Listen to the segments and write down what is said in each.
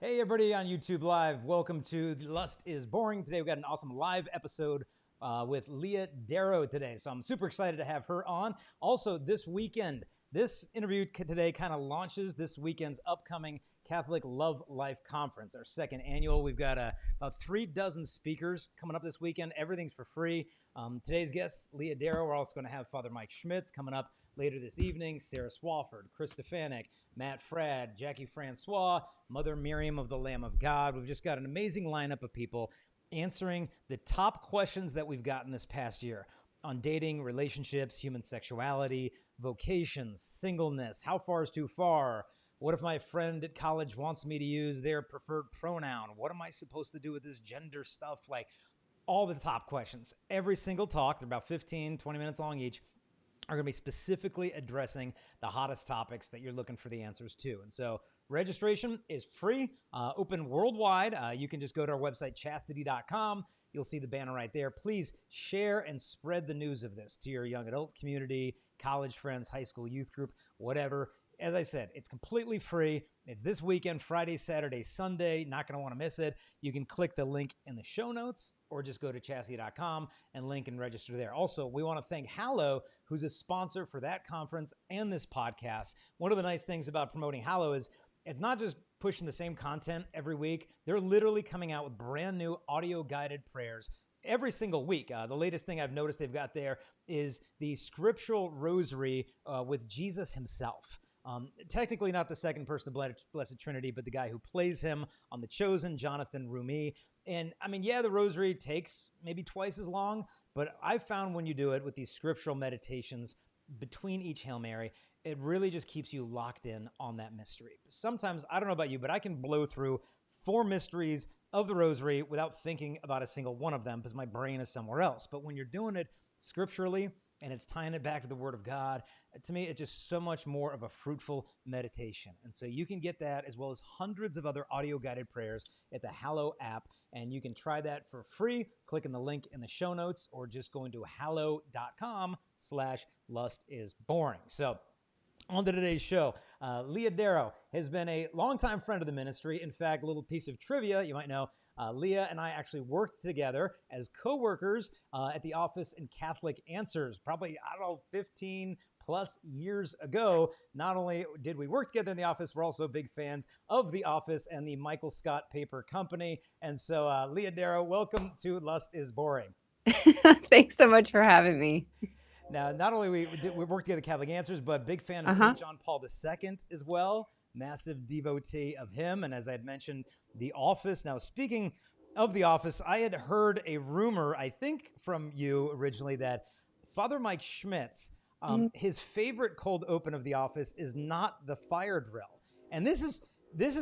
Hey everybody on YouTube Live, welcome to Lust is Boring. Today we've got an awesome live episode with Leah Darrow today, so I'm super excited to have her on. Also this weekend, this interview today kind of launches this weekend's upcoming Catholic Love Life Conference, our second annual. We've got about 36 speakers coming up this weekend. Everything's for free. Today's guests, Leah Darrow. We're also going to have Father Mike Schmitz coming up later this evening, Sarah Swafford, Chris Stefanik, Matt Fradd, Jackie Francois, Mother Miriam of the Lamb of God. We've just got an amazing lineup of people answering the top questions that we've gotten this past year on dating, relationships, human sexuality, vocations, singleness, how far is too far, what if my friend at college wants me to use their preferred pronoun, what am I supposed to do with this gender stuff, like all the top questions. Every single talk, they're about 15, 20 minutes long each, are going to be specifically addressing the hottest topics that you're looking for the answers to. And so registration is free, open worldwide. You can just go to our website, chastity.com. You'll see the banner right there. Please share and spread the news of this to your young adult community, college friends, high school youth group, whatever. As I said, it's completely free. It's this weekend, Friday, Saturday, Sunday. Not going to want to miss it. You can click the link in the show notes or just go to chastity.com and link and register there. Also, we want to thank Hallow, who's a sponsor for that conference and this podcast. One of the nice things about promoting Hallow is it's not just pushing the same content every week. They're literally coming out with brand new audio-guided prayers every single week. The latest thing I've noticed they've got there is the scriptural rosary with Jesus himself. Technically not the second person of the Blessed Trinity, but the guy who plays him on The Chosen, Jonathan Rumi. And I mean, yeah, the rosary takes maybe twice as long, but I've found when you do it with these scriptural meditations between each Hail Mary, it really just keeps you locked in on that mystery. Sometimes, I don't know about you, but I can blow through 4 mysteries of the rosary without thinking about a single one of them because my brain is somewhere else. But when you're doing it scripturally, and it's tying it back to the Word of God, to me, it's just so much more of a fruitful meditation. And so you can get that as well as hundreds of other audio-guided prayers at the Hallow app, and you can try that for free, clicking the link in the show notes, or just going to hallow.com/lustisboring. So on to today's show, Leah Darrow has been a longtime friend of the ministry. In fact, a little piece of trivia you might know, Leah and I actually worked together as co-workers at the office in Catholic Answers, probably, 15 plus years ago. Not only did we work together in the office, we're also big fans of The Office and the Michael Scott Paper Company. And so, Leah Darrow, welcome to Lust is Boring. Thanks so much for having me. Now, not only we worked together at Catholic Answers, but big fan of St. John Paul II as well. Massive devotee of him. And as I had mentioned, The Office. Now, speaking of The Office, I had heard a rumor, I think from you originally, that Father Mike Schmitz, his favorite cold open of The Office is not the fire drill. And this is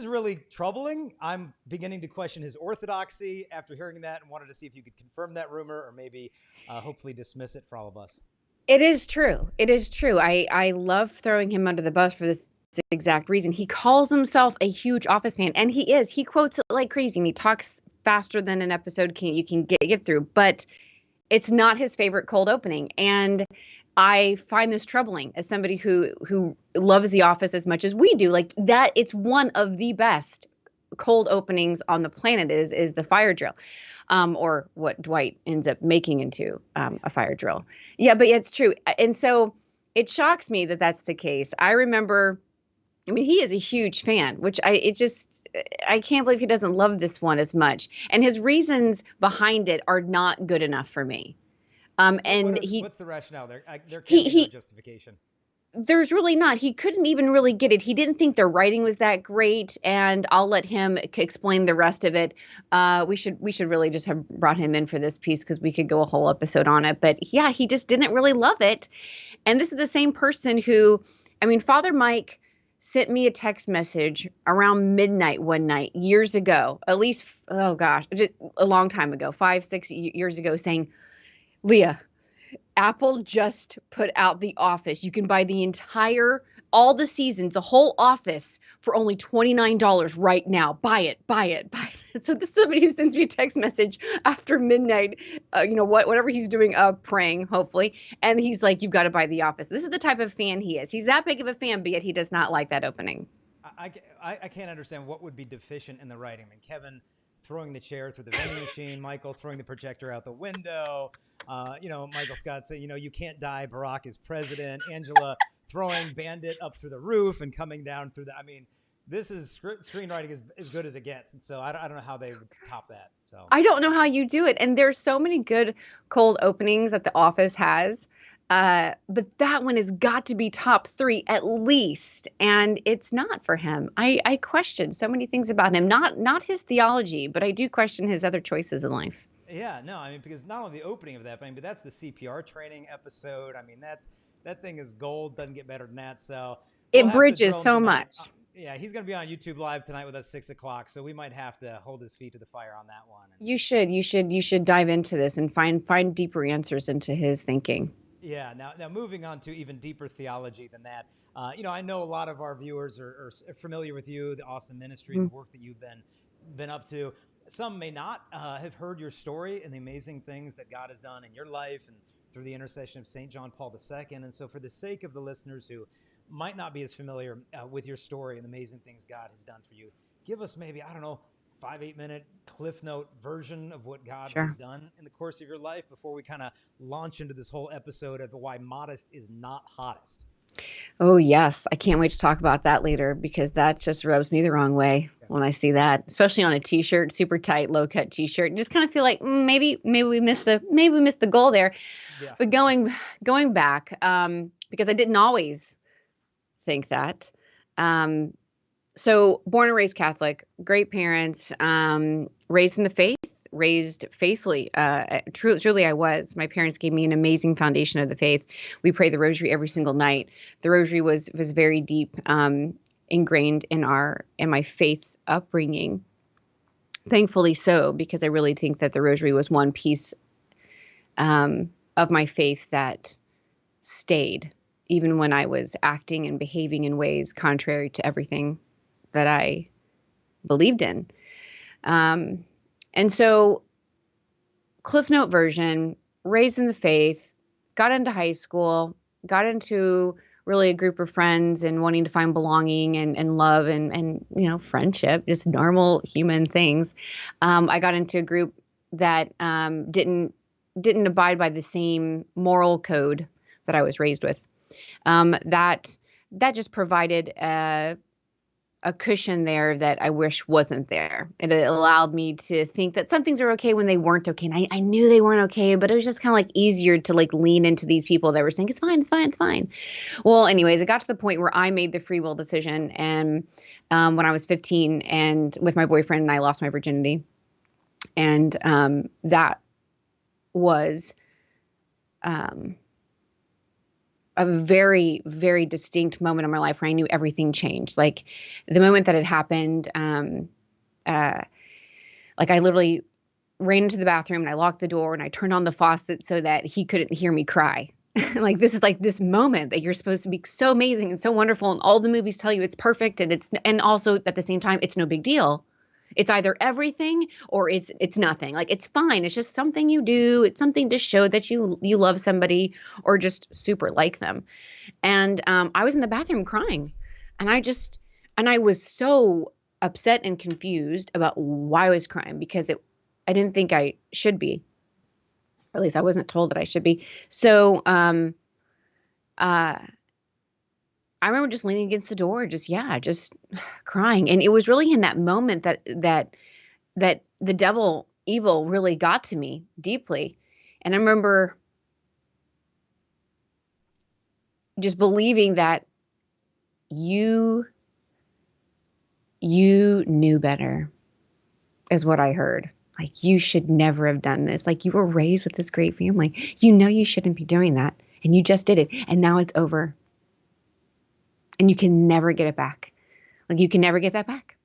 really troubling. I'm beginning to question his orthodoxy after hearing that and wanted to see if you could confirm that rumor or maybe hopefully dismiss it for all of us. It is true. It is true. I love throwing him under the bus for this exact reason. He calls himself a huge Office fan, and he is. He quotes it like crazy, and he talks faster than an episode you can get through. But it's not his favorite cold opening, and I find this troubling as somebody who loves The Office as much as we do. Like that, it's one of the best cold openings on the planet. Is the fire drill. Or what Dwight ends up making into a fire drill. Yeah, but it's true. And so it shocks me that that's the case. I remember, I mean, he is a huge fan, which I can't believe he doesn't love this one as much. And his reasons behind it are not good enough for me. What's the rationale? There can't be no justification. There's really not. He couldn't even really get it. He didn't think the writing was that great, and I'll let him explain the rest of it. We should really just have brought him in for this piece because we could go a whole episode on it. But yeah, he just didn't really love it. And this is the same person who, I mean, Father Mike sent me a text message around midnight one night years ago, at least, oh gosh, just a long time ago, 5-6 years ago, saying, Leah, Apple just put out The Office. You can buy all the seasons, the whole Office for only $29 right now. Buy it. So this is somebody who sends me a text message after midnight, whatever he's doing, praying, hopefully. And he's like, you've got to buy The Office. This is the type of fan he is. He's that big of a fan, but yet he does not like that opening. I can't understand what would be deficient in the writing. I mean, Kevin throwing the chair through the vending machine, Michael throwing the projector out the window, Michael Scott saying, you can't die, Barack is president, Angela throwing Bandit up through the roof and coming down through I mean, this is screenwriting is as good as it gets. And so I don't know how they would top that. So I don't know how you do it. And there's so many good cold openings that The Office has. But that one has got to be top 3 at least. And it's not for him. I question so many things about him, not his theology, but I do question his other choices in life. Yeah, no, I mean, because not only the opening of that, but that's the CPR training episode. I mean, that thing is gold. Doesn't get better than that. So it bridges so much. Yeah, he's going to be on YouTube Live tonight with us 6 o'clock. So we might have to hold his feet to the fire on that one. You should dive into this and find deeper answers into his thinking. Yeah. Now moving on to even deeper theology than that. I know a lot of our viewers are familiar with you, the awesome ministry, the work that you've been up to. Some may not have heard your story and the amazing things that God has done in your life and through the intercession of St. John Paul II. And so for the sake of the listeners who might not be as familiar with your story and the amazing things God has done for you, give us maybe, 5-8 minute Cliff Note version of what God has done in the course of your life before we kind of launch into this whole episode of why modest is not hottest. Oh, yes. I can't wait to talk about that later because that just rubs me the wrong way when I see that, especially on a t-shirt, super tight, low cut t-shirt. You just kind of feel like maybe we missed the goal there. Yeah. But going back, because I didn't always think that. So born and raised Catholic, great parents, raised in the faith, raised faithfully. Truly I was. My parents gave me an amazing foundation of the faith. We pray the rosary every single night. The rosary was very deep, ingrained in my faith upbringing. Thankfully so, because I really think that the rosary was one piece of my faith that stayed, even when I was acting and behaving in ways contrary to everything that I believed in. And so Cliff Note version, raised in the faith, got into high school, got into really a group of friends and wanting to find belonging and love and friendship, just normal human things. I got into a group that didn't abide by the same moral code that I was raised with. That just provided a cushion there that I wish wasn't there. It allowed me to think that some things are okay when they weren't okay. And I knew they weren't okay, but it was just kind of like easier to like lean into these people that were saying, it's fine, it's fine, it's fine. Well, anyways, it got to the point where I made the free will decision. And when I was 15 and with my boyfriend and I lost my virginity. And that was a very, very distinct moment in my life where I knew everything changed. Like the moment that it happened, like I literally ran into the bathroom and I locked the door and I turned on the faucet so that he couldn't hear me cry. Like this is like this moment that you're supposed to be so amazing and so wonderful. And all the movies tell you it's perfect. And also at the same time, it's no big deal. It's either everything or it's nothing. Like it's fine. It's just something you do. It's something to show that you love somebody or just super like them. And I was in the bathroom crying, and I was so upset and confused about why I was crying because I didn't think I should be. Or at least I wasn't told that I should be. So I remember just leaning against the door, just crying. And it was really in that moment that the evil really got to me deeply. And I remember just believing that you knew better is what I heard. Like, you should never have done this. Like, you were raised with this great family. You know you shouldn't be doing that. And you just did it. And now it's over. And you can never get it back. Like, you can never get that back.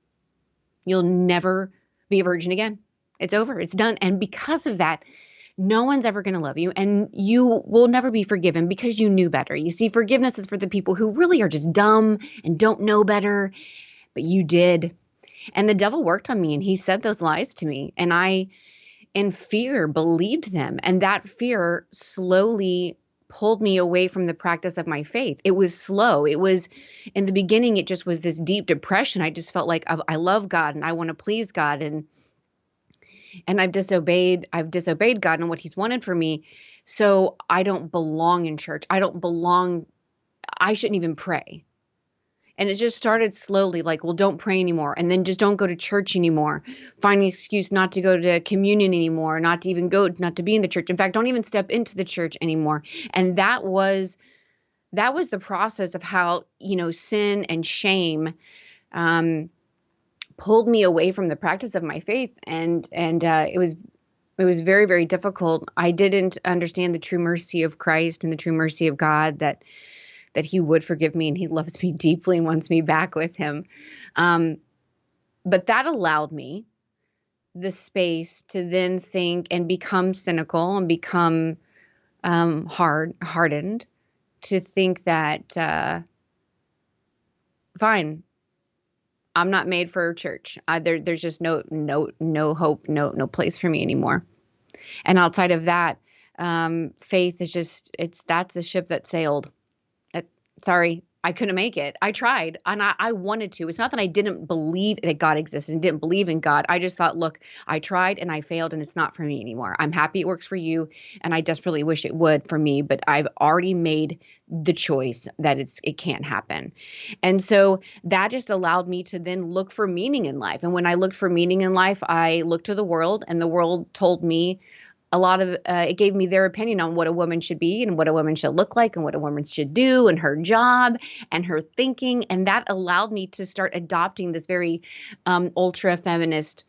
You'll never be a virgin again. It's over. It's done. And because of that, no one's ever going to love you. And you will never be forgiven because you knew better. You see, forgiveness is for the people who really are just dumb and don't know better. But you did. And the devil worked on me, and he said those lies to me. And I, in fear, believed them. And that fear slowly pulled me away from the practice of my faith. It was slow. It was, in the beginning, it just was this deep depression. I just felt like I love God and I want to please God, and I've disobeyed God and what he's wanted for me. So I don't belong in church. I shouldn't even pray. And it just started slowly, like, well, don't pray anymore. And then just don't go to church anymore. Find an excuse not to go to communion anymore, not to be in the church. In fact, don't even step into the church anymore. And that was the process of how, sin and shame pulled me away from the practice of my faith. And it was very, very difficult. I didn't understand the true mercy of Christ and the true mercy of God, that he would forgive me and he loves me deeply and wants me back with him. But that allowed me the space to then think and become cynical and become hardened to think that, fine, I'm not made for church. There's just no hope, no place for me anymore. And outside of that, faith is that's a ship that sailed. Sorry, I couldn't make it. I tried and I wanted to. It's not that I didn't believe that God existed and didn't believe in God. I just thought, look, I tried and I failed and it's not for me anymore. I'm happy it works for you and I desperately wish it would for me, but I've already made the choice that it can't happen. And so that just allowed me to then look for meaning in life. And when I looked for meaning in life, I looked to the world, and the world told me a lot of, it gave me their opinion on what a woman should be and what a woman should look like and what a woman should do and her job and her thinking. And that allowed me to start adopting this very ultra feminist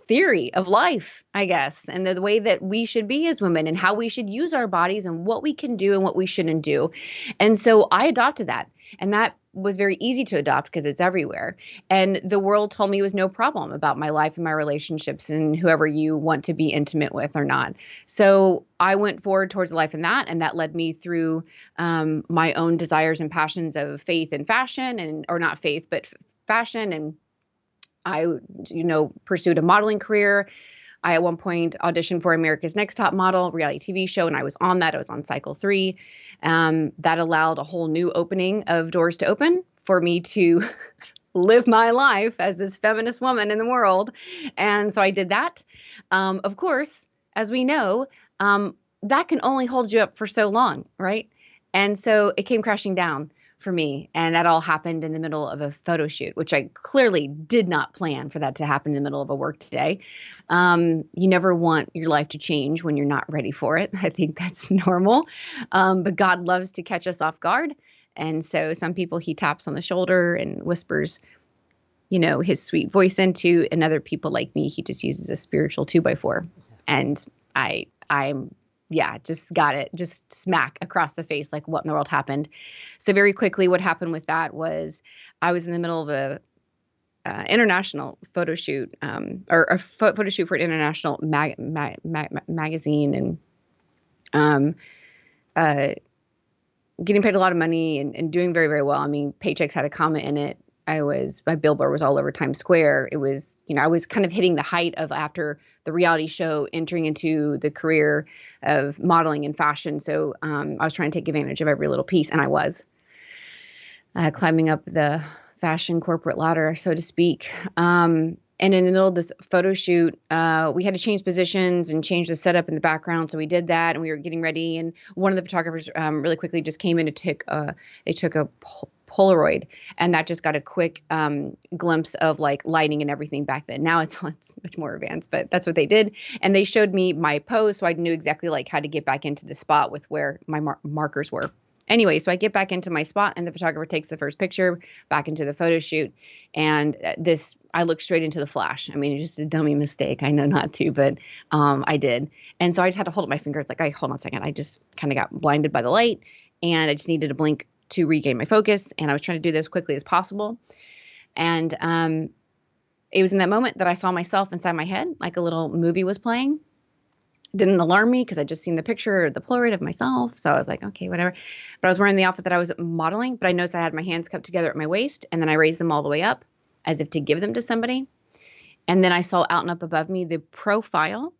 theory of life, I guess, and the way that we should be as women and how we should use our bodies and what we can do and what we shouldn't do. And so I adopted that. And that was very easy to adopt because it's everywhere. And the world told me it was no problem about my life and my relationships and whoever you want to be intimate with or not. So I went forward towards a life in that. And that led me through my own desires and passions of faith and fashion, or not faith, but fashion. And I, pursued a modeling career. I at one point auditioned for America's Next Top Model reality TV show, and I was on that. I was on cycle 3. That allowed a whole new opening of doors to open for me to live my life as this feminist woman in the world. And so I did that. Of course, as we know, that can only hold you up for so long, right? And so it came crashing down for me. And that all happened in the middle of a photo shoot, which I clearly did not plan for that to happen in the middle of a work day. You never want your life to change when you're not ready for it. I think that's normal. But God loves to catch us off guard. And so some people he taps on the shoulder and whispers, his sweet voice into, and other people like me, he just uses a spiritual 2x4. And I'm just got it, just smack across the face, like what in the world happened. So very quickly, what happened with that was I was in the middle of a international photo shoot, or a photo shoot for an international magazine, and getting paid a lot of money and doing very, very well. I mean, Paychex had a comment in it. My billboard was all over Times Square. It was, I was kind of hitting the height of, after the reality show, entering into the career of modeling and fashion. So I was trying to take advantage of every little piece, and I was climbing up the fashion corporate ladder, so to speak. And in the middle of this photo shoot, we had to change positions and change the setup in the background. So we did that, and we were getting ready. And one of the photographers really quickly just came in and took a Polaroid, and that just got a quick glimpse of like lighting and everything back then. Now it's much more advanced, but that's what they did. And they showed me my pose, so I knew exactly like how to get back into the spot with where my markers were. Anyway, so I get back into my spot, and the photographer takes the first picture back into the photo shoot. And I looked straight into the flash. I mean, it's just a dummy mistake. I know not to, but I did. And so I just had to hold up my fingers like, hold on a second. I just kind of got blinded by the light, and I just needed to blink to regain my focus. And I was trying to do this as quickly as possible. And it was in that moment that I saw myself inside my head, like a little movie was playing. Didn't alarm me because I just seen the picture or the Polaroid of myself. So I was like, okay, whatever. But I was wearing the outfit that I was modeling, but I noticed I had my hands cupped together at my waist, and then I raised them all the way up as if to give them to somebody. And then I saw out and up above me the profile,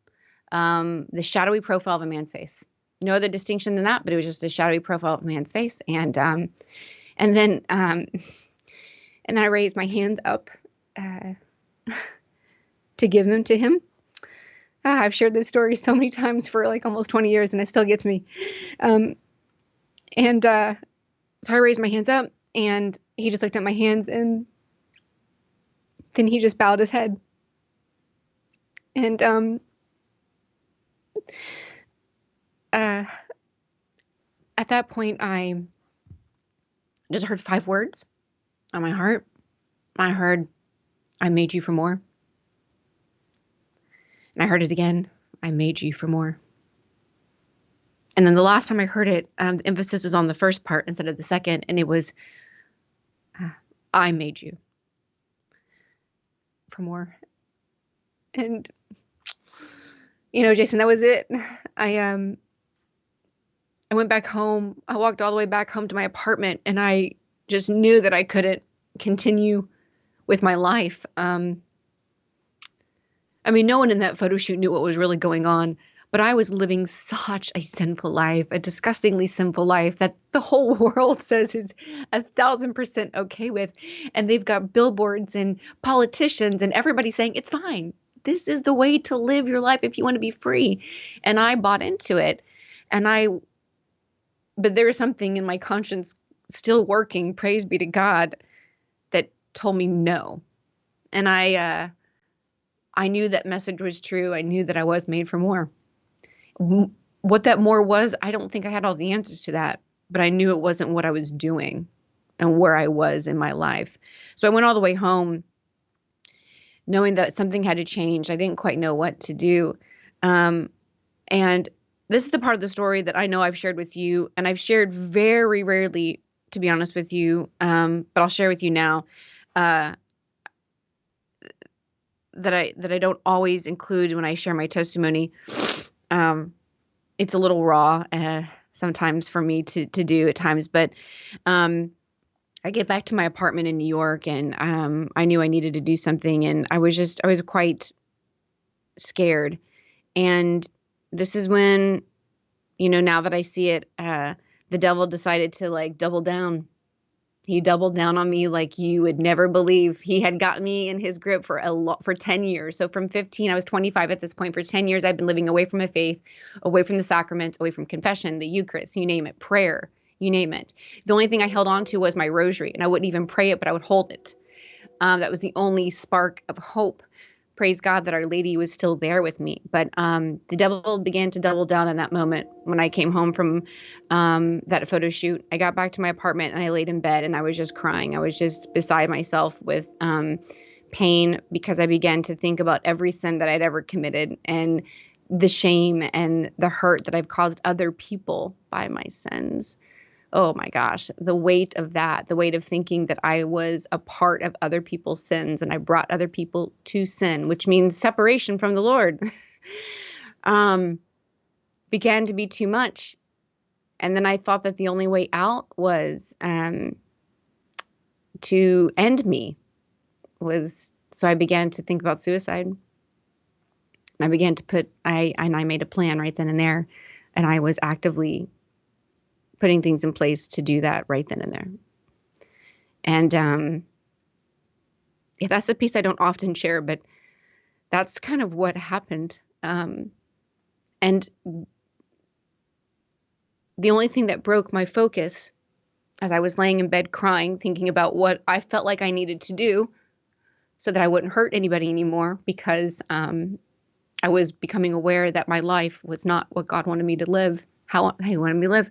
the shadowy profile of a man's face. No other distinction than that, but it was just a shadowy profile of a man's face. And then I raised my hands up to give them to him. I've shared this story so many times for like almost 20 years, and it still gets me. So I raised my hands up, and he just looked at my hands, and then he just bowed his head. And at that point, I just heard 5 words on my heart. I heard, "I made you for more." And I heard it again, "I made you for more." And then the last time I heard it, the emphasis was on the first part instead of the second. And it was, "I made you for more." And, Jason, that was it. I went back home. I walked all the way back home to my apartment, and I just knew that I couldn't continue with my life. No one in that photo shoot knew what was really going on, but I was living such a sinful life, a disgustingly sinful life that the whole world says is 1,000% okay with. And they've got billboards and politicians and everybody saying, it's fine. This is the way to live your life if you want to be free. And I bought into it. But there was something in my conscience still working, praise be to God, that told me no. And I knew that message was true. I knew that I was made for more. What that more was, I don't think I had all the answers to that, but I knew it wasn't what I was doing and where I was in my life. So I went all the way home knowing that something had to change. I didn't quite know what to do. And this is the part of the story that I know I've shared with you, and I've shared very rarely, to be honest with you, but I'll share with you now, that I don't always include when I share my testimony. It's a little raw sometimes for me to do at times, but I get back to my apartment in New York, and I knew I needed to do something, and I was quite scared. And this is when, now that I see it, the devil decided to double down. He doubled down on me like you would never believe. He had got me in his grip for 10 years. So from 15, I was 25 at this point. For 10 years, I've been living away from my faith, away from the sacraments, away from confession, the Eucharist, you name it, prayer, you name it. The only thing I held on to was my rosary, and I wouldn't even pray it, but I would hold it. That was the only spark of hope. Praise God that Our Lady was still there with me. But the devil began to double down in that moment when I came home from that photo shoot. I got back to my apartment, and I laid in bed, and I was just crying. I was just beside myself with pain, because I began to think about every sin that I'd ever committed, and the shame and the hurt that I've caused other people by my sins. Oh my gosh, the weight of that, the weight of thinking that I was a part of other people's sins, and I brought other people to sin, which means separation from the Lord, began to be too much. And then I thought that the only way out was to end me. So I began to think about suicide. And I began to I made a plan right then and there, and I was actively putting things in place to do that right then and there. And that's a piece I don't often share, but that's kind of what happened. And the only thing that broke my focus, as I was laying in bed crying, thinking about what I felt like I needed to do so that I wouldn't hurt anybody anymore, because I was becoming aware that my life was not what God wanted me to live, how He wanted me to live.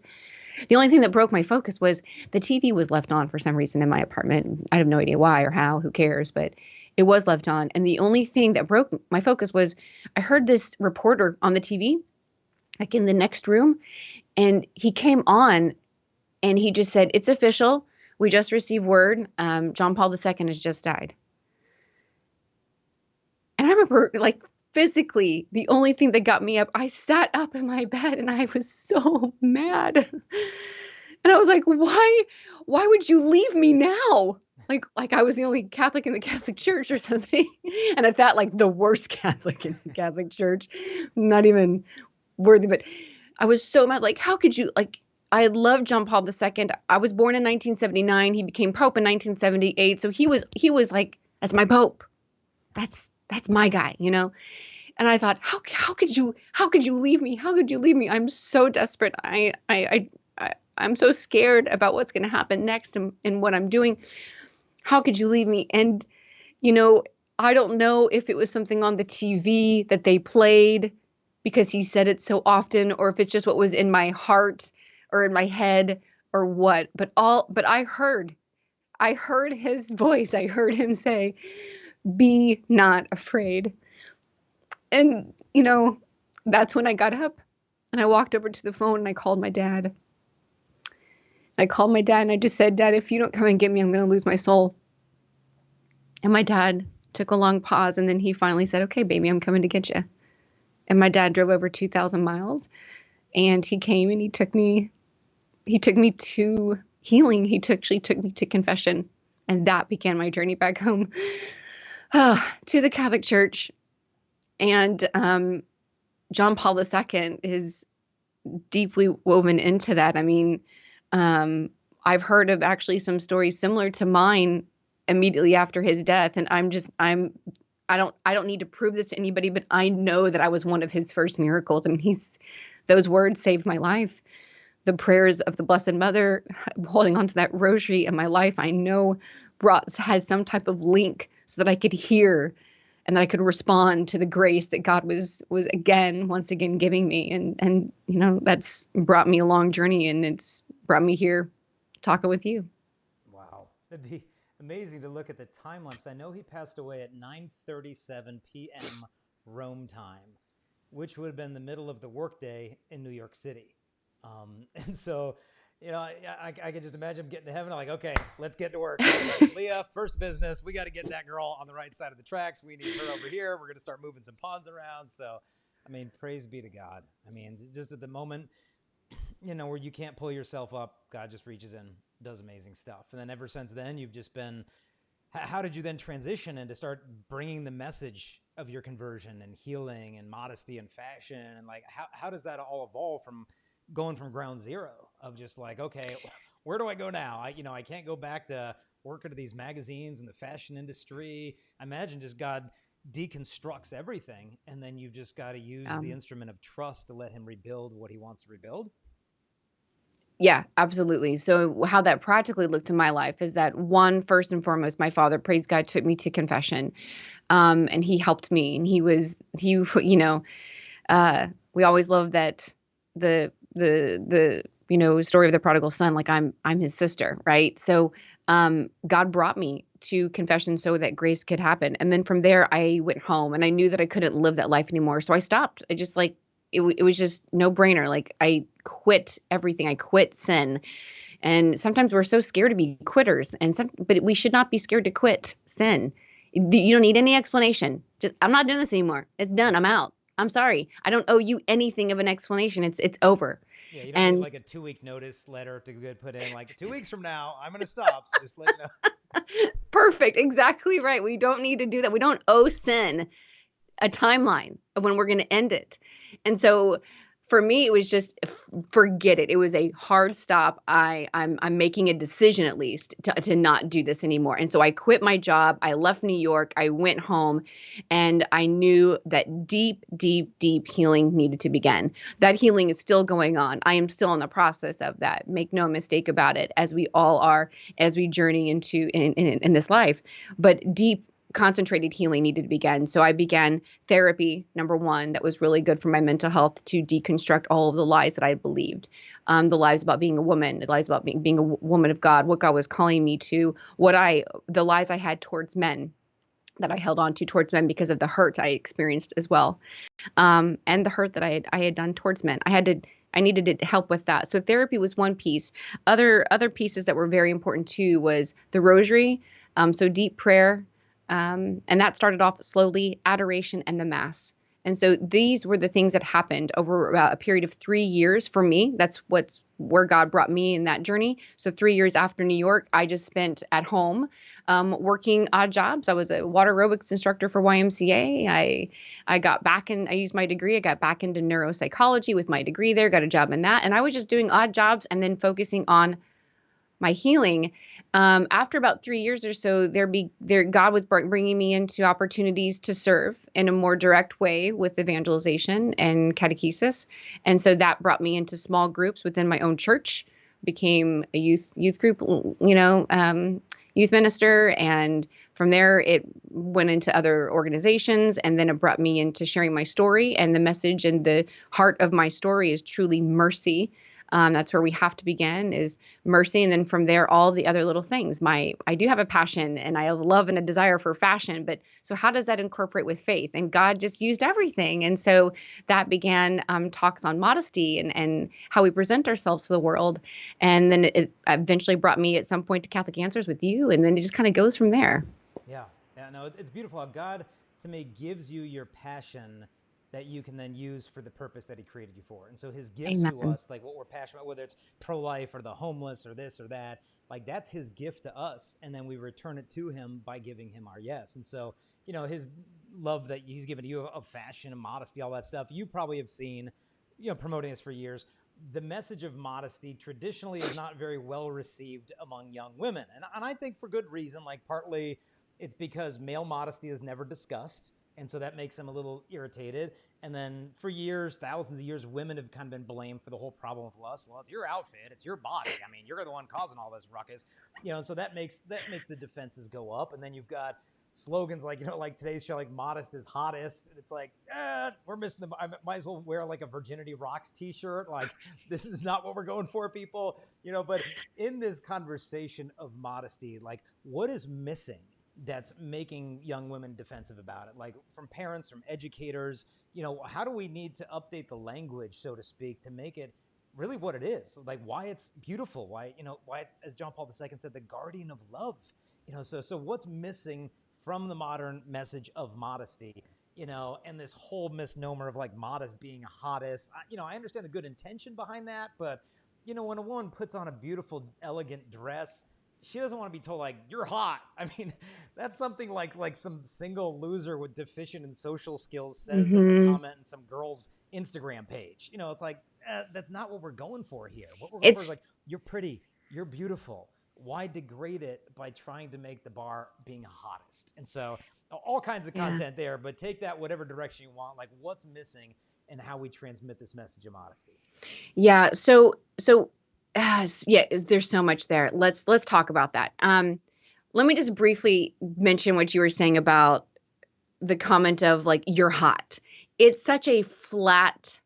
The only thing that broke my focus was the TV was left on for some reason in my apartment. I have no idea why or how, who cares, but it was left on. And the only thing that broke my focus was I heard this reporter on the TV, like in the next room, and he came on and he just said, "It's official. We just received word. John Paul II has just died." And I remember, physically, the only thing that got me up, I sat up in my bed and I was so mad. And I was like, why would you leave me now? Like I was the only Catholic in the Catholic Church or something. And at that, the worst Catholic in the Catholic Church, not even worthy, but I was so mad. Like, how could you, like, I loved John Paul II. I was born in 1979. He became Pope in 1978. So he was like, that's my Pope. That's my guy, you know? And I thought, how could you leave me? How could you leave me? I'm so desperate. I'm so scared about what's going to happen next and what I'm doing. How could you leave me? And, you know, I don't know if it was something on the TV that they played because he said it so often, or if it's just what was in my heart or in my head or what. But I heard his voice. I heard him say, "Be not afraid." And, you know, that's when I got up and I walked over to the phone and I called my dad. I called my dad and I just said, "Dad, if you don't come and get me, I'm going to lose my soul." And my dad took a long pause and then he finally said, "Okay, baby, I'm coming to get you." And my dad drove over 2,000 miles and he came and he took me to healing. He actually took me to confession. And that began my journey back home to the Catholic Church. And John Paul II is deeply woven into that. I mean, I've heard of actually some stories similar to mine immediately after his death. And I don't need to prove this to anybody, but I know that I was one of his first miracles. I mean, those words saved my life. The prayers of the Blessed Mother, holding onto that rosary in my life, I know had some type of link so that I could hear and that I could respond to the grace that God was once again giving me. And you know, that's brought me a long journey, and it's brought me here talking with you. Wow. It'd be amazing to look at the time lapse. I know he passed away at 9:37 p.m. Rome time, which would have been the middle of the workday in New York City. And so, you know, I could just imagine him getting to heaven. I'm like, okay, let's get to work. Like, Leah, first business. We got to get that girl on the right side of the tracks. We need her over here. We're going to start moving some pawns around. So, I mean, praise be to God. I mean, just at the moment, you know, where you can't pull yourself up, God just reaches in, does amazing stuff. And then ever since then, you've just been, how did you then transition into start bringing the message of your conversion and healing and modesty and fashion? And like, how does that all evolve from going from ground zero of just like, okay, where do I go now? I can't go back to working at these magazines and the fashion industry. I imagine just God deconstructs everything, and then you've just got to use the instrument of trust to let him rebuild what he wants to rebuild. Yeah, absolutely. So how that practically looked in my life is that, one, first and foremost, my father, praise God, took me to confession. And he helped me. And we always love that the story of the prodigal son, like I'm his sister, right? So God brought me to confession so that grace could happen. And then from there, I went home and I knew that I couldn't live that life anymore. So I stopped. I just it was just no brainer. Like, I quit everything. I quit sin. And sometimes we're so scared to be quitters, but we should not be scared to quit sin. You don't need any explanation. Just, I'm not doing this anymore. It's done. I'm out. I'm sorry. I don't owe you anything of an explanation. It's over. Yeah, you don't need like a 2-week notice letter to put in, like, 2 weeks from now, I'm going to stop. So just let you know. Perfect. Exactly right. We don't need to do that. We don't owe sin a timeline of when we're going to end it. And so for me, it was just forget it. It was a hard stop. I'm making a decision, at least, to not do this anymore. And so I quit my job. I left New York. I went home, and I knew that deep, deep, deep healing needed to begin. That healing is still going on. I am still in the process of that. Make no mistake about it, as we all are, as we journey into in this life. But deep, concentrated healing needed to begin. So I began therapy, number one, that was really good for my mental health, to deconstruct all of the lies that I had believed. The lies about being a woman, the lies about being a woman of God, what God was calling me to, the lies I had towards men, that I held on to towards men because of the hurt I experienced as well. And the hurt that I had done towards men. I needed help with that. So therapy was one piece. Other pieces that were very important too was the rosary. So deep prayer. And that started off slowly, adoration, and the Mass. And so these were the things that happened over about a period of 3 years for me. That's where God brought me in that journey. So 3 years after New York, I just spent at home working odd jobs. I was a water aerobics instructor for YMCA. I got back I used my degree. I got back into neuropsychology with my degree there, got a job in that. And I was just doing odd jobs and then focusing on my healing. After about 3 years or so, God was bringing me into opportunities to serve in a more direct way with evangelization and catechesis. And so that brought me into small groups within my own church, became a youth group, youth minister. And from there, it went into other organizations, and then it brought me into sharing my story. And the message and the heart of my story is truly mercy. That's where we have to begin, is mercy. And then from there, all the other little things. I do have a passion and I love and a desire for fashion, but so how does that incorporate with faith? And God just used everything. And so that began talks on modesty and how we present ourselves to the world. And then it eventually brought me at some point to Catholic Answers with you. And then it just kind of goes from there. Yeah. No, it's beautiful how God, to me, gives you your passion that you can then use for the purpose that he created you for. And so his gifts Amen. to us, like what we're passionate about, whether it's pro-life or the homeless or this or that, like that's his gift to us. And then we return it to him by giving him our yes. And so, his love that he's given you of fashion and modesty, all that stuff, you probably have seen, promoting this for years. The message of modesty traditionally is not very well received among young women. And I think for good reason, like partly it's because male modesty is never discussed. And so that makes them a little irritated. And then for years, thousands of years, women have kind of been blamed for the whole problem of lust. Well, it's your outfit, it's your body. I mean, you're the one causing all this ruckus. So that makes the defenses go up. And then you've got slogans like, like today's show, like modest is hottest. And it's like, we're missing I might as well wear like a Virginity Rocks t-shirt. Like, this is not what we're going for, people. But in this conversation of modesty, like what is missing that's making young women defensive about it? Like from parents, from educators, how do we need to update the language, so to speak, to make it really what it is? Like why it's beautiful, why it's, as John Paul II said, the guardian of love. So what's missing from the modern message of modesty, and this whole misnomer of like modest being hottest? I understand the good intention behind that, but when a woman puts on a beautiful, elegant dress, she doesn't want to be told like you're hot. I mean, that's something like some single loser with deficient in social skills says as a comment in some girl's Instagram page. It's like that's not what we're going for here. What we're going for is like, you're pretty, you're beautiful. Why degrade it by trying to make the bar being hottest? And so all kinds of content there, but take that whatever direction you want. Like what's missing and how we transmit this message of modesty. Yeah. So there's so much there. Let's talk about that. Let me just briefly mention what you were saying about the comment of like, you're hot. It's such a flat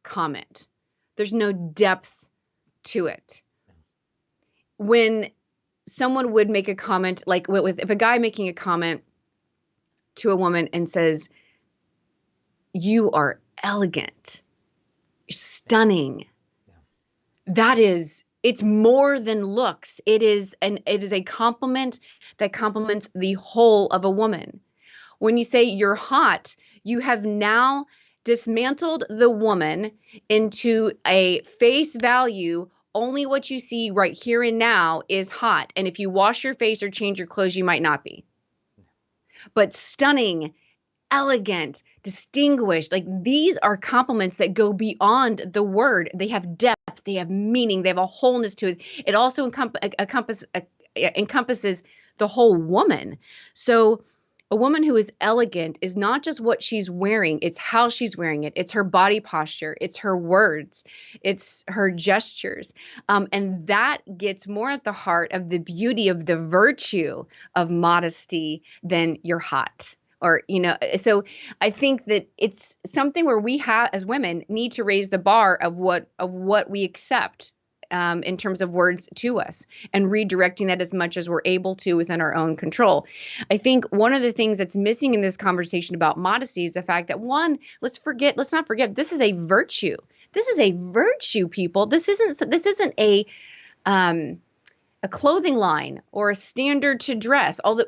comment. There's no depth to it. When someone would make a comment, like if a guy making a comment to a woman and says, you are elegant, stunning. It's more than looks. It is a compliment that compliments the whole of a woman. When you say you're hot, you have now dismantled the woman into a face value. Only what you see right here and now is hot. And if you wash your face or change your clothes, you might not be. But stunning, elegant, distinguished, like these are compliments that go beyond the word. They have depth, they have meaning, they have a wholeness to it. It also encompasses the whole woman. So a woman who is elegant is not just what she's wearing, it's how she's wearing it. It's her body posture, it's her words, it's her gestures. And that gets more at the heart of the beauty of the virtue of modesty than you're hot. Or, so I think that it's something where we have, as women, need to raise the bar of what we accept in terms of words to us, and redirecting that as much as we're able to within our own control. I think one of the things that's missing in this conversation about modesty is the fact that let's not forget, this is a virtue. This is a virtue, people. This isn't a clothing line or a standard to dress, although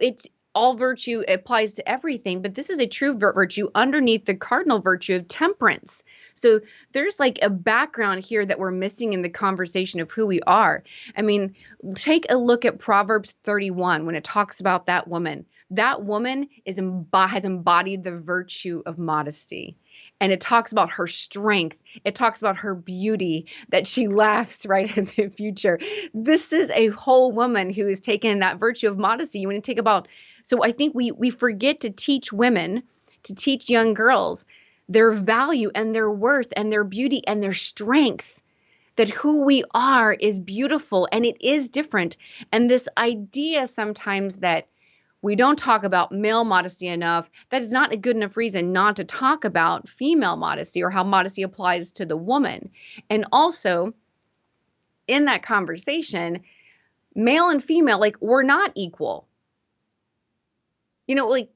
all virtue applies to everything, but this is a true virtue underneath the cardinal virtue of temperance. So there's like a background here that we're missing in the conversation of who we are. I mean, take a look at Proverbs 31 when it talks about that woman. That woman has embodied the virtue of modesty. And it talks about her strength. It talks about her beauty, that she laughs right in the future. This is a whole woman who has taken that virtue of modesty. You want to take about, so I think we forget to teach women, to teach young girls their value and their worth and their beauty and their strength, that who we are is beautiful and it is different. And this idea sometimes that we don't talk about male modesty enough, that is not a good enough reason not to talk about female modesty or how modesty applies to the woman. And also, in that conversation, male and female, like, we're not equal. You know, like,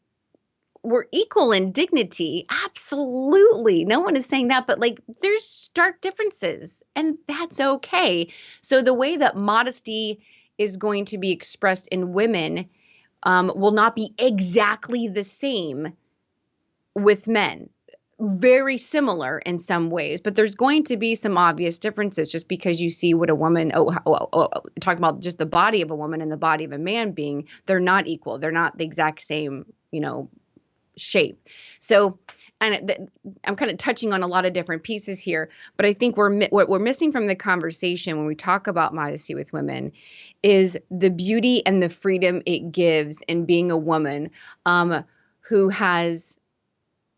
we're equal in dignity. Absolutely. No one is saying that, but like, there's stark differences, and that's okay. So the way that modesty is going to be expressed in women will not be exactly the same with men. Very similar in some ways, but there's going to be some obvious differences just because you see what a woman, talking about just the body of a woman and the body of a man being, they're not equal. They're not the exact same, shape. So, and I'm kind of touching on a lot of different pieces here, but I think what we're missing from the conversation when we talk about modesty with women is the beauty and the freedom it gives in being a woman who has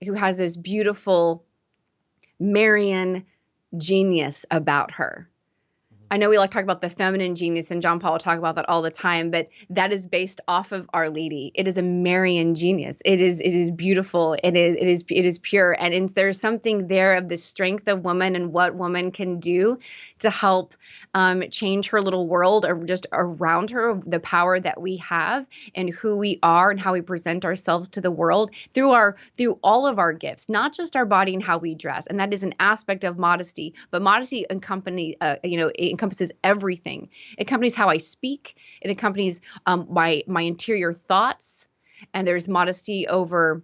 this beautiful Marian genius about her. I know we like to talk about the feminine genius, and John Paul will talk about that all the time, but that is based off of Our Lady. It is a Marian genius. It is beautiful. It is pure. And there's something there of the strength of woman and what woman can do to help change her little world or just around her, the power that we have and who we are and how we present ourselves to the world through all of our gifts, not just our body and how we dress. And that is an aspect of modesty, but modesty encompasses everything. It accompanies how I speak. It accompanies my interior thoughts. And there's modesty over,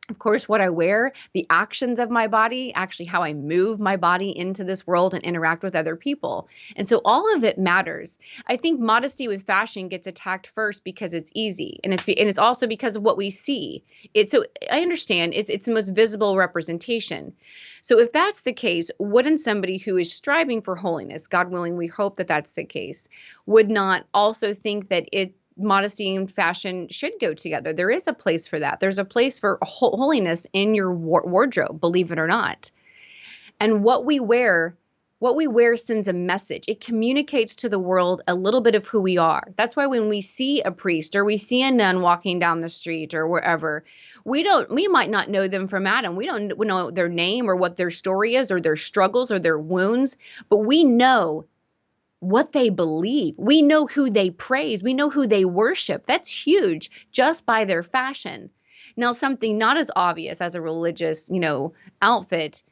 of course, what I wear, the actions of my body, actually how I move my body into this world and interact with other people. And so all of it matters. I think modesty with fashion gets attacked first because it's easy. And it's also because of what we see. So I understand it's the most visible representation. So if that's the case, wouldn't somebody who is striving for holiness, God willing, we hope that that's the case, would not also think that modesty and fashion should go together? There is a place for that. There's a place for holiness in your wardrobe, believe it or not. And what we wear sends a message. It communicates to the world a little bit of who we are. That's why when we see a priest or we see a nun walking down the street or wherever, we might not know them from Adam. We don't know their name or what their story is or their struggles or their wounds, but we know what they believe. We know who they praise. We know who they worship. That's huge just by their fashion. Now, something not as obvious as a religious, outfit,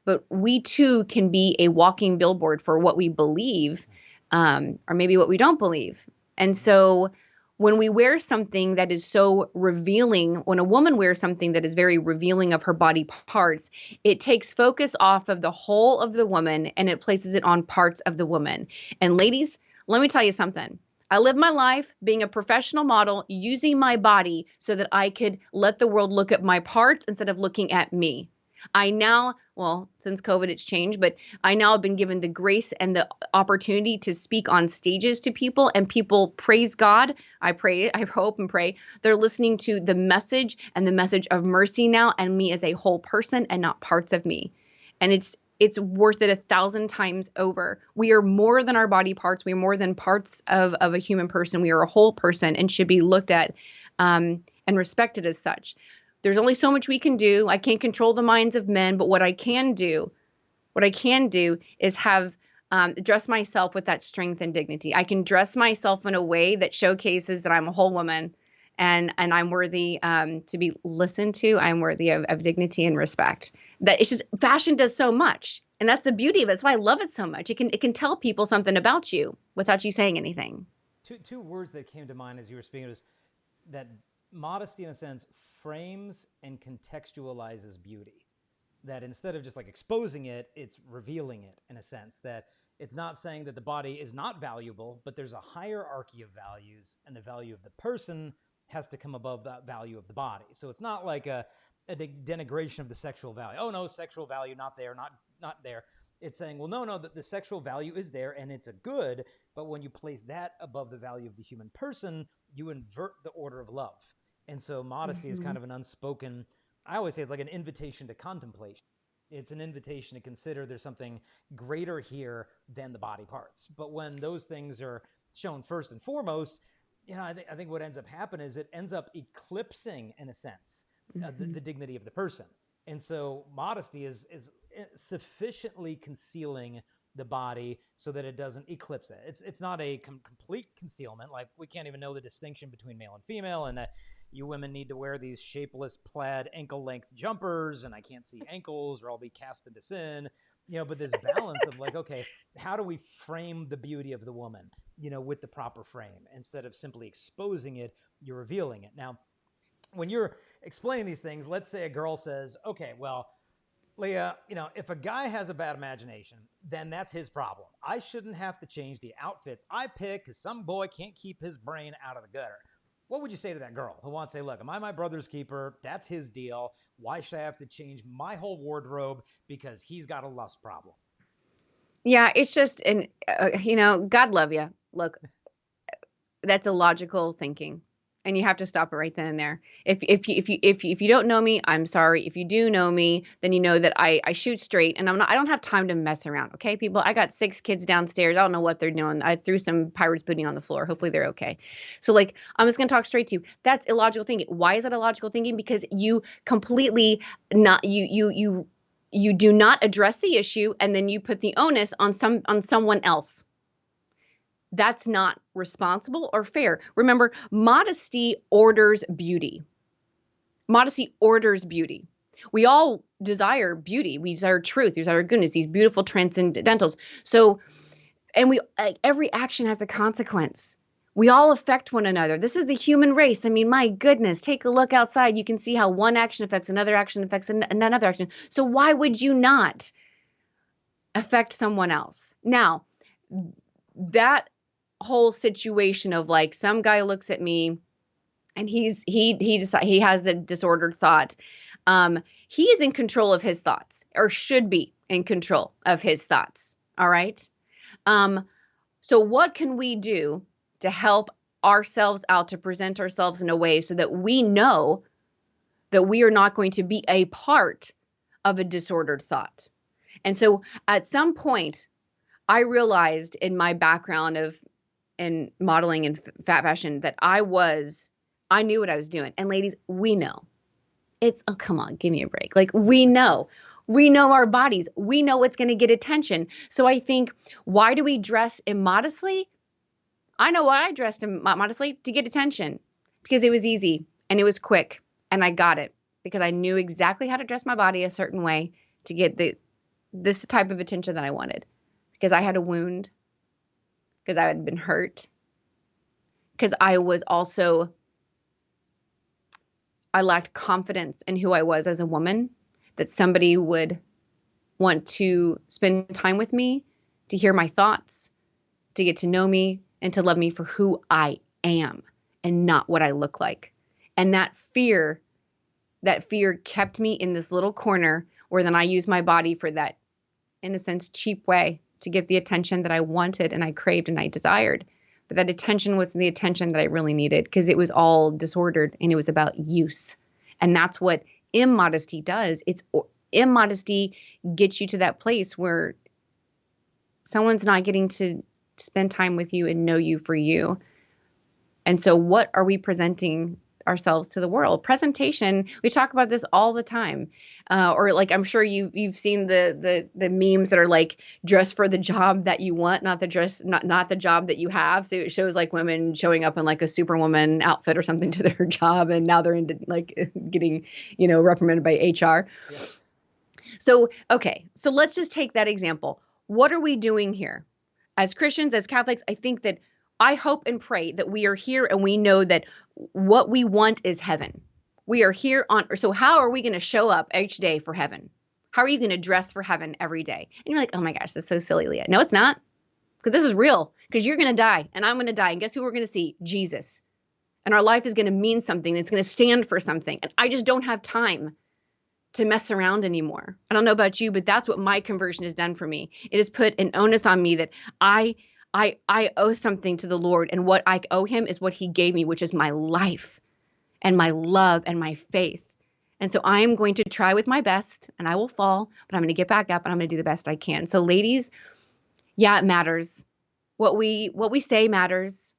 but we too can be a walking billboard for what we believe, or maybe what we don't believe. And so when we wear something that is so revealing, when a woman wears something that is very revealing of her body parts, it takes focus off of the whole of the woman and it places it on parts of the woman. And ladies, let me tell you something. I live my life being a professional model, using my body so that I could let the world look at my parts instead of looking at me. Since COVID, it's changed, but I now have been given the grace and the opportunity to speak on stages to people, and people praise God. I hope and pray they're listening to the message and the message of mercy now and me as a whole person and not parts of me. And it's worth it 1,000 times over. We are more than our body parts. We are more than parts of a human person. We are a whole person and should be looked at and respected as such. There's only so much we can do. I can't control the minds of men, but what I can do is have dress myself with that strength and dignity. I can dress myself in a way that showcases that I'm a whole woman and I'm worthy to be listened to. I'm worthy of dignity and respect. That it's just fashion does so much. And that's the beauty of it. That's why I love it so much. It can tell people something about you without you saying anything. Two words that came to mind as you were speaking was that modesty, in a sense, frames and contextualizes beauty. That instead of just like exposing it, it's revealing it, in a sense. That it's not saying that the body is not valuable, but there's a hierarchy of values, and the value of the person has to come above that value of the body. So it's not like a denigration of the sexual value. Oh no, sexual value not there, not there. It's saying, well, no, the sexual value is there and it's a good, but when you place that above the value of the human person, you invert the order of love. And so modesty is kind of an unspoken, I always say it's like an invitation to contemplation. It's an invitation to consider there's something greater here than the body parts. But when those things are shown first and foremost, I think what ends up happening is it ends up eclipsing, in a sense, the dignity of the person. And so modesty is sufficiently concealing the body so that it doesn't eclipse it. It's not a complete concealment. Like, we can't even know the distinction between male and female, and that you women need to wear these shapeless plaid ankle-length jumpers, and I can't see ankles or I'll be cast into sin. But this balance of like, okay, how do we frame the beauty of the woman, with the proper frame? Instead of simply exposing it, you're revealing it. Now, when you're explaining these things, let's say a girl says, okay, well, Leah, if a guy has a bad imagination, then that's his problem. I shouldn't have to change the outfits I pick because some boy can't keep his brain out of the gutter. What would you say to that girl who wants to say, look, am I my brother's keeper? That's his deal. Why should I have to change my whole wardrobe because he's got a lust problem? Yeah, it's just, God love you. Look, that's illogical thinking, and you have to stop it right then and there. If you don't know me, I'm sorry. If you do know me, then you know that I shoot straight, and I don't have time to mess around. Okay, people, I got 6 kids downstairs. I don't know what they're doing. I threw some pirate's booty on the floor. Hopefully they're okay. So like, I'm just gonna talk straight to you. That's illogical thinking. Why is that illogical thinking? Because you completely not you do not address the issue, and then you put the onus on someone else. That's not responsible or fair. Remember, modesty orders beauty. Modesty orders beauty. We all desire beauty. We desire truth. We desire goodness, these beautiful transcendentals. So, and every action has a consequence. We all affect one another. This is the human race. I mean, my goodness, take a look outside. You can see how one action affects another action affects another action. So why would you not affect someone else? Now, that whole situation of like, some guy looks at me and he has the disordered thought. He is in control of his thoughts, or should be in control of his thoughts. All right. So what can we do to help ourselves out, to present ourselves in a way so that we know that we are not going to be a part of a disordered thought? And so at some point, I realized in my background in modeling and fat fashion that I knew what I was doing. And ladies, we know. Oh, come on, give me a break. Like, we know our bodies. We know what's going to get attention. So I think, why do we dress immodestly? I know why I dressed immodestly: to get attention, because it was easy and it was quick and I got it because I knew exactly how to dress my body a certain way to get this type of attention that I wanted, because I had a wound, because I had been hurt, because I lacked confidence in who I was as a woman, that somebody would want to spend time with me, to hear my thoughts, to get to know me, and to love me for who I am and not what I look like. And that fear kept me in this little corner where then I used my body for that, in a sense, cheap way to get the attention that I wanted and I craved and I desired. But that attention wasn't the attention that I really needed, because it was all disordered and it was about use. And that's what immodesty does. Immodesty gets you to that place where someone's not getting to spend time with you and know you for you. And so what are we presenting ourselves to the world? Presentation, we talk about this all the time. Or like, I'm sure you've seen the memes that are like, dress for the job that you want, not the job that you have. So it shows like women showing up in like a Superwoman outfit or something to their job, and now they're into like getting, reprimanded by HR. Yeah. So, okay. So let's just take that example. What are we doing here? As Christians, as Catholics, I think that I hope and pray that we are here and we know that what we want is heaven. We are here on, so how are we going to show up each day for heaven? How are you going to dress for heaven every day? And you're like, oh my gosh, that's so silly, Leah. No, it's not. Because this is real. Because you're going to die and I'm going to die. And guess who we're going to see? Jesus. And our life is going to mean something. It's going to stand for something. And I just don't have time to mess around anymore. I don't know about you, but that's what my conversion has done for me. It has put an onus on me that I owe something to the Lord, and what I owe him is what he gave me, which is my life and my love and my faith. And so I am going to try with my best, and I will fall, but I'm going to get back up and I'm going to do the best I can. So ladies, yeah, it matters. What we say matters.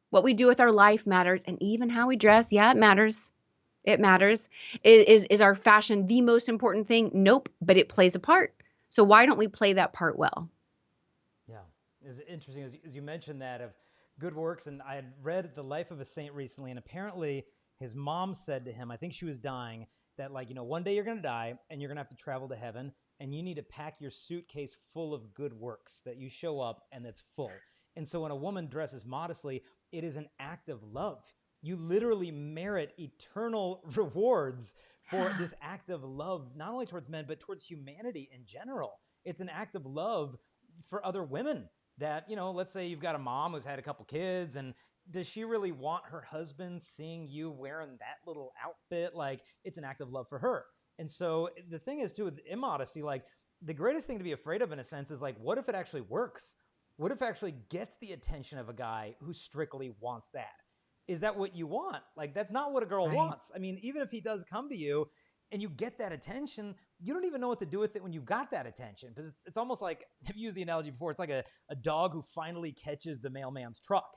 What we do with our life matters, and even how we dress, yeah, it matters. It matters. Is our fashion the most important thing? Nope, but it plays a part. So why don't we play that part well? Yeah, it's interesting as you mentioned that of good works, and I had read The Life of a Saint recently, and apparently his mom said to him, I think she was dying, that like, one day you're going to die and you're going to have to travel to heaven, and you need to pack your suitcase full of good works that you show up and that's full. And so when a woman dresses modestly, it is an act of love. You literally merit eternal rewards for this act of love, not only towards men, but towards humanity in general. It's an act of love for other women that, let's say you've got a mom who's had a couple kids, and does she really want her husband seeing you wearing that little outfit? Like, it's an act of love for her. And so the thing is too, with immodesty, like the greatest thing to be afraid of in a sense is like, what if it actually works? What if it actually gets the attention of a guy who strictly wants that? Is that what you want? Like, that's not what a girl wants. I mean, even if he does come to you and you get that attention, you don't even know what to do with it when you've got that attention. Because it's almost like, I've used the analogy before, it's like a dog who finally catches the mailman's truck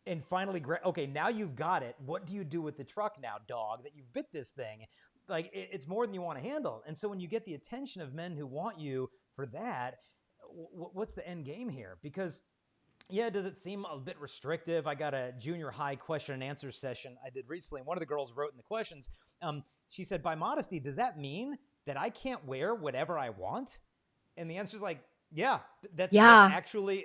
and finally, okay, now you've got it. What do you do with the truck now, dog, that you've bit this thing? Like, it's more than you want to handle. And so when you get the attention of men who want you for that, what's the end game here? Because yeah, does it seem a bit restrictive? I got a junior high question and answer session I did recently, and one of the girls wrote in the questions, she said, by modesty, does that mean that I can't wear whatever I want? And the answer is like, yeah, that's actually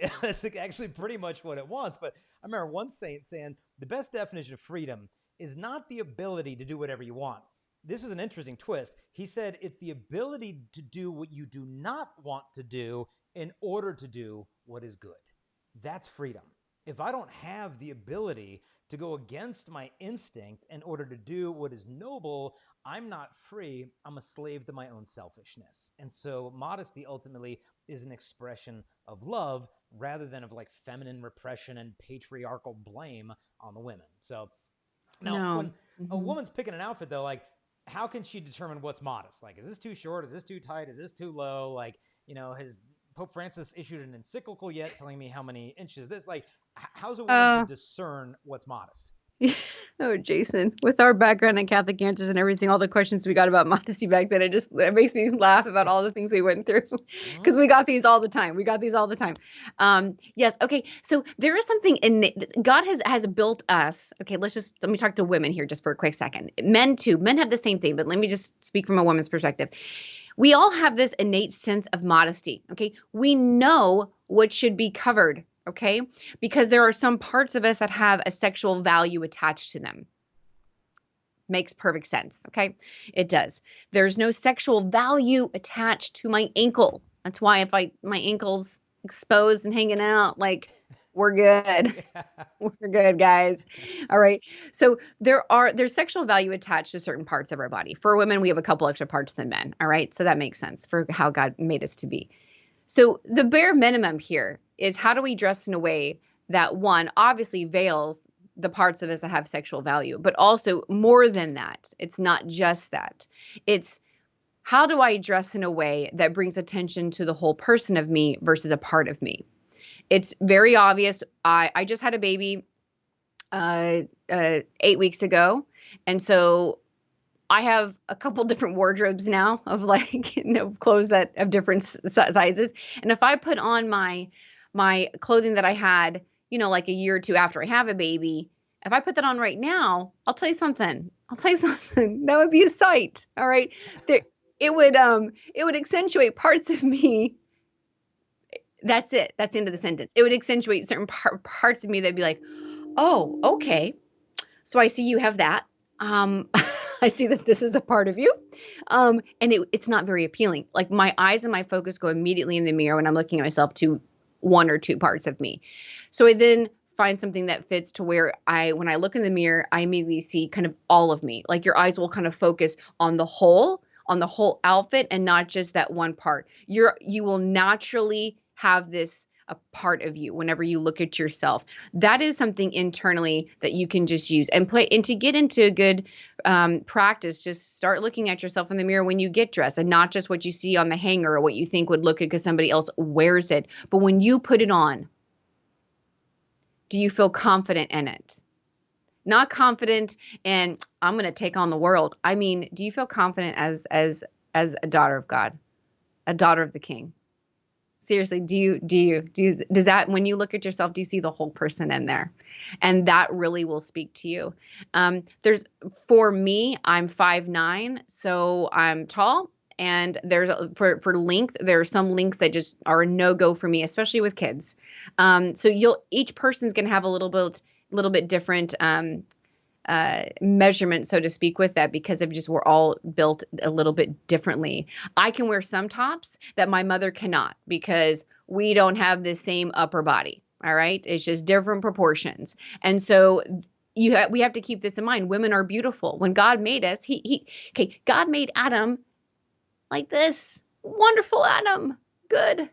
pretty much what it wants. But I remember one saint saying the best definition of freedom is not the ability to do whatever you want. This was an interesting twist. He said it's the ability to do what you do not want to do in order to do what is good. That's freedom. If I don't have the ability to go against my instinct in order to do what is noble, I'm not free. I'm a slave to my own selfishness. And so modesty ultimately is an expression of love rather than of like feminine repression and patriarchal blame on the women. So now when a woman's picking an outfit though, like how can she determine what's modest? Like, is this too short? Is this too tight? Is this too low? Like, has Pope Francis issued an encyclical yet telling me how many inches this? Like, how's a woman to discern what's modest? Oh, Jason, with our background in Catholic answers and everything, all the questions we got about modesty back then, it makes me laugh about all the things we went through because we got these all the time. Yes. Okay. So there is something God has built us. Okay. Let me talk to women here just for a quick second. Men too. Men have the same thing, but let me just speak from a woman's perspective. We all have this innate sense of modesty. Okay. We know what should be covered. Okay. Because there are some parts of us that have a sexual value attached to them. Makes perfect sense. Okay. It does. There's no sexual value attached to my ankle. That's why if my ankle's exposed and hanging out, like we're good. We're good, guys. All right. So there's sexual value attached to certain parts of our body. For women, we have a couple extra parts than men. All right. So that makes sense for how God made us to be. So the bare minimum here is how do we dress in a way that one obviously veils the parts of us that have sexual value, but also more than that. It's not just that. It's how do I dress in a way that brings attention to the whole person of me versus a part of me? It's very obvious. I just had a baby 8 weeks ago. And so I have a couple different wardrobes now of like, clothes that of different sizes. And if I put on my clothing that I had, like a year or two after I have a baby, if I put that on right now, I'll tell you something. That would be a sight. All right. It would accentuate parts of me That's it. That's the end of the sentence. It would accentuate certain parts of me that'd be like, oh, okay. So I see you have that. I see that this is a part of you. And it's not very appealing. Like my eyes and my focus go immediately in the mirror when I'm looking at myself to one or two parts of me. So I then find something that fits to where when I look in the mirror, I immediately see kind of all of me. Like your eyes will kind of focus on the whole outfit and not just that one part. You will naturally have this a part of you whenever you look at yourself. That is something internally that you can just use and play. And to get into a good practice, just start looking at yourself in the mirror when you get dressed, and not just what you see on the hanger or what you think would look good because somebody else wears it. But when you put it on, do you feel confident in it? Not confident and I'm going to take on the world. I mean, do you feel confident as a daughter of God, a daughter of the King? Seriously, does that, when you look at yourself, do you see the whole person in there? And that really will speak to you. For me, I'm 5'9", so I'm tall. And for length, there are some lengths that just are a no-go for me, especially with kids. So each person's going to have a little bit different measurement, so to speak, with that, because we're all built a little bit differently. I can wear some tops that my mother cannot because we don't have the same upper body. All right. It's just different proportions. And so we have to keep this in mind. Women are beautiful. When God made us, God made Adam like this. Wonderful Adam. Good.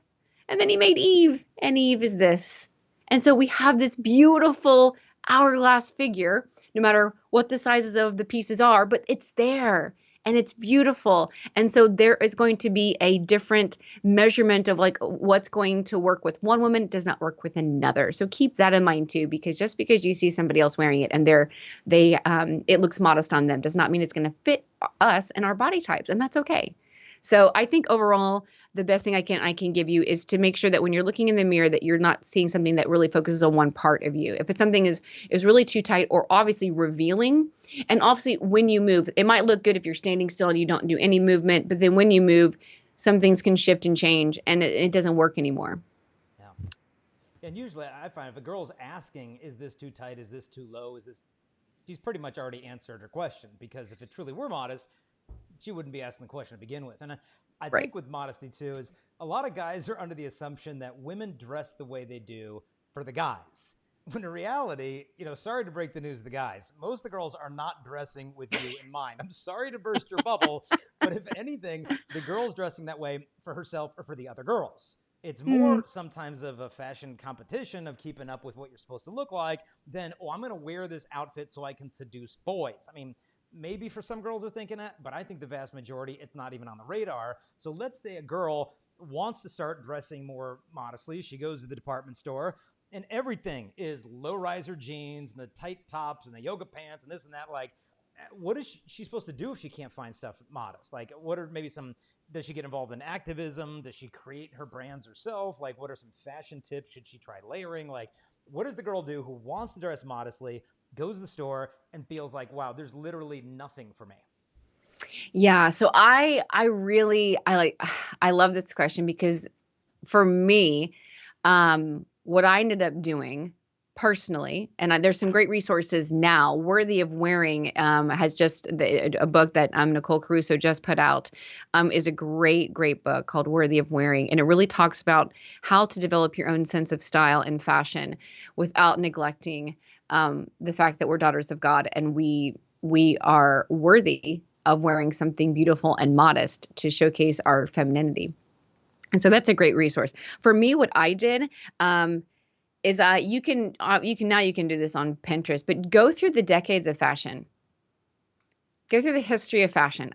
And then he made Eve, and Eve is this. And so we have this beautiful hourglass figure, no matter what the sizes of the pieces are, but it's there and it's beautiful. And so there is going to be a different measurement of like what's going to work with one woman does not work with another. So keep that in mind too, because just because you see somebody else wearing it and it looks modest on them does not mean it's going to fit us and our body types, and that's okay. So I think overall, the best thing I can give you is to make sure that when you're looking in the mirror that you're not seeing something that really focuses on one part of you. If it's something is really too tight or obviously revealing, and obviously when you move, it might look good if you're standing still and you don't do any movement, but then when you move, some things can shift and change and it doesn't work anymore. Yeah. And usually I find if a girl's asking, is this too tight? Is this too low? She's pretty much already answered her question, because if it truly were modest, she wouldn't be asking the question to begin with. And I think with modesty too is a lot of guys are under the assumption that women dress the way they do for the guys. When in reality, sorry to break the news to the guys, most of the girls are not dressing with you in mind. I'm sorry to burst your bubble, but if anything, the girl's dressing that way for herself or for the other girls. It's more sometimes of a fashion competition of keeping up with what you're supposed to look like than, I'm going to wear this outfit so I can seduce boys. I mean, maybe for some girls are thinking that, but I think the vast majority, it's not even on the radar. So let's say a girl wants to start dressing more modestly. She goes to the department store and everything is low-riser jeans and the tight tops and the yoga pants and this and that. Like, what is she supposed to do if she can't find stuff modest? Like, what are maybe does she get involved in activism? Does she create her brands herself? Like, what are some fashion tips? Should she try layering? Like, what does the girl do who wants to dress modestly, goes to the store and feels like, wow, there's literally nothing for me? Yeah. So I love this question, because for me, what I ended up doing personally, and there's some great resources now. Worthy of Wearing has just a book that Nicole Caruso just put out, is a great book called Worthy of Wearing, and it really talks about how to develop your own sense of style and fashion without neglecting the fact that we're daughters of God and we are worthy of wearing something beautiful and modest to showcase our femininity. And so that's a great resource. For me, what I did is you can do this on Pinterest, but go through the decades of fashion. Go through the history of fashion.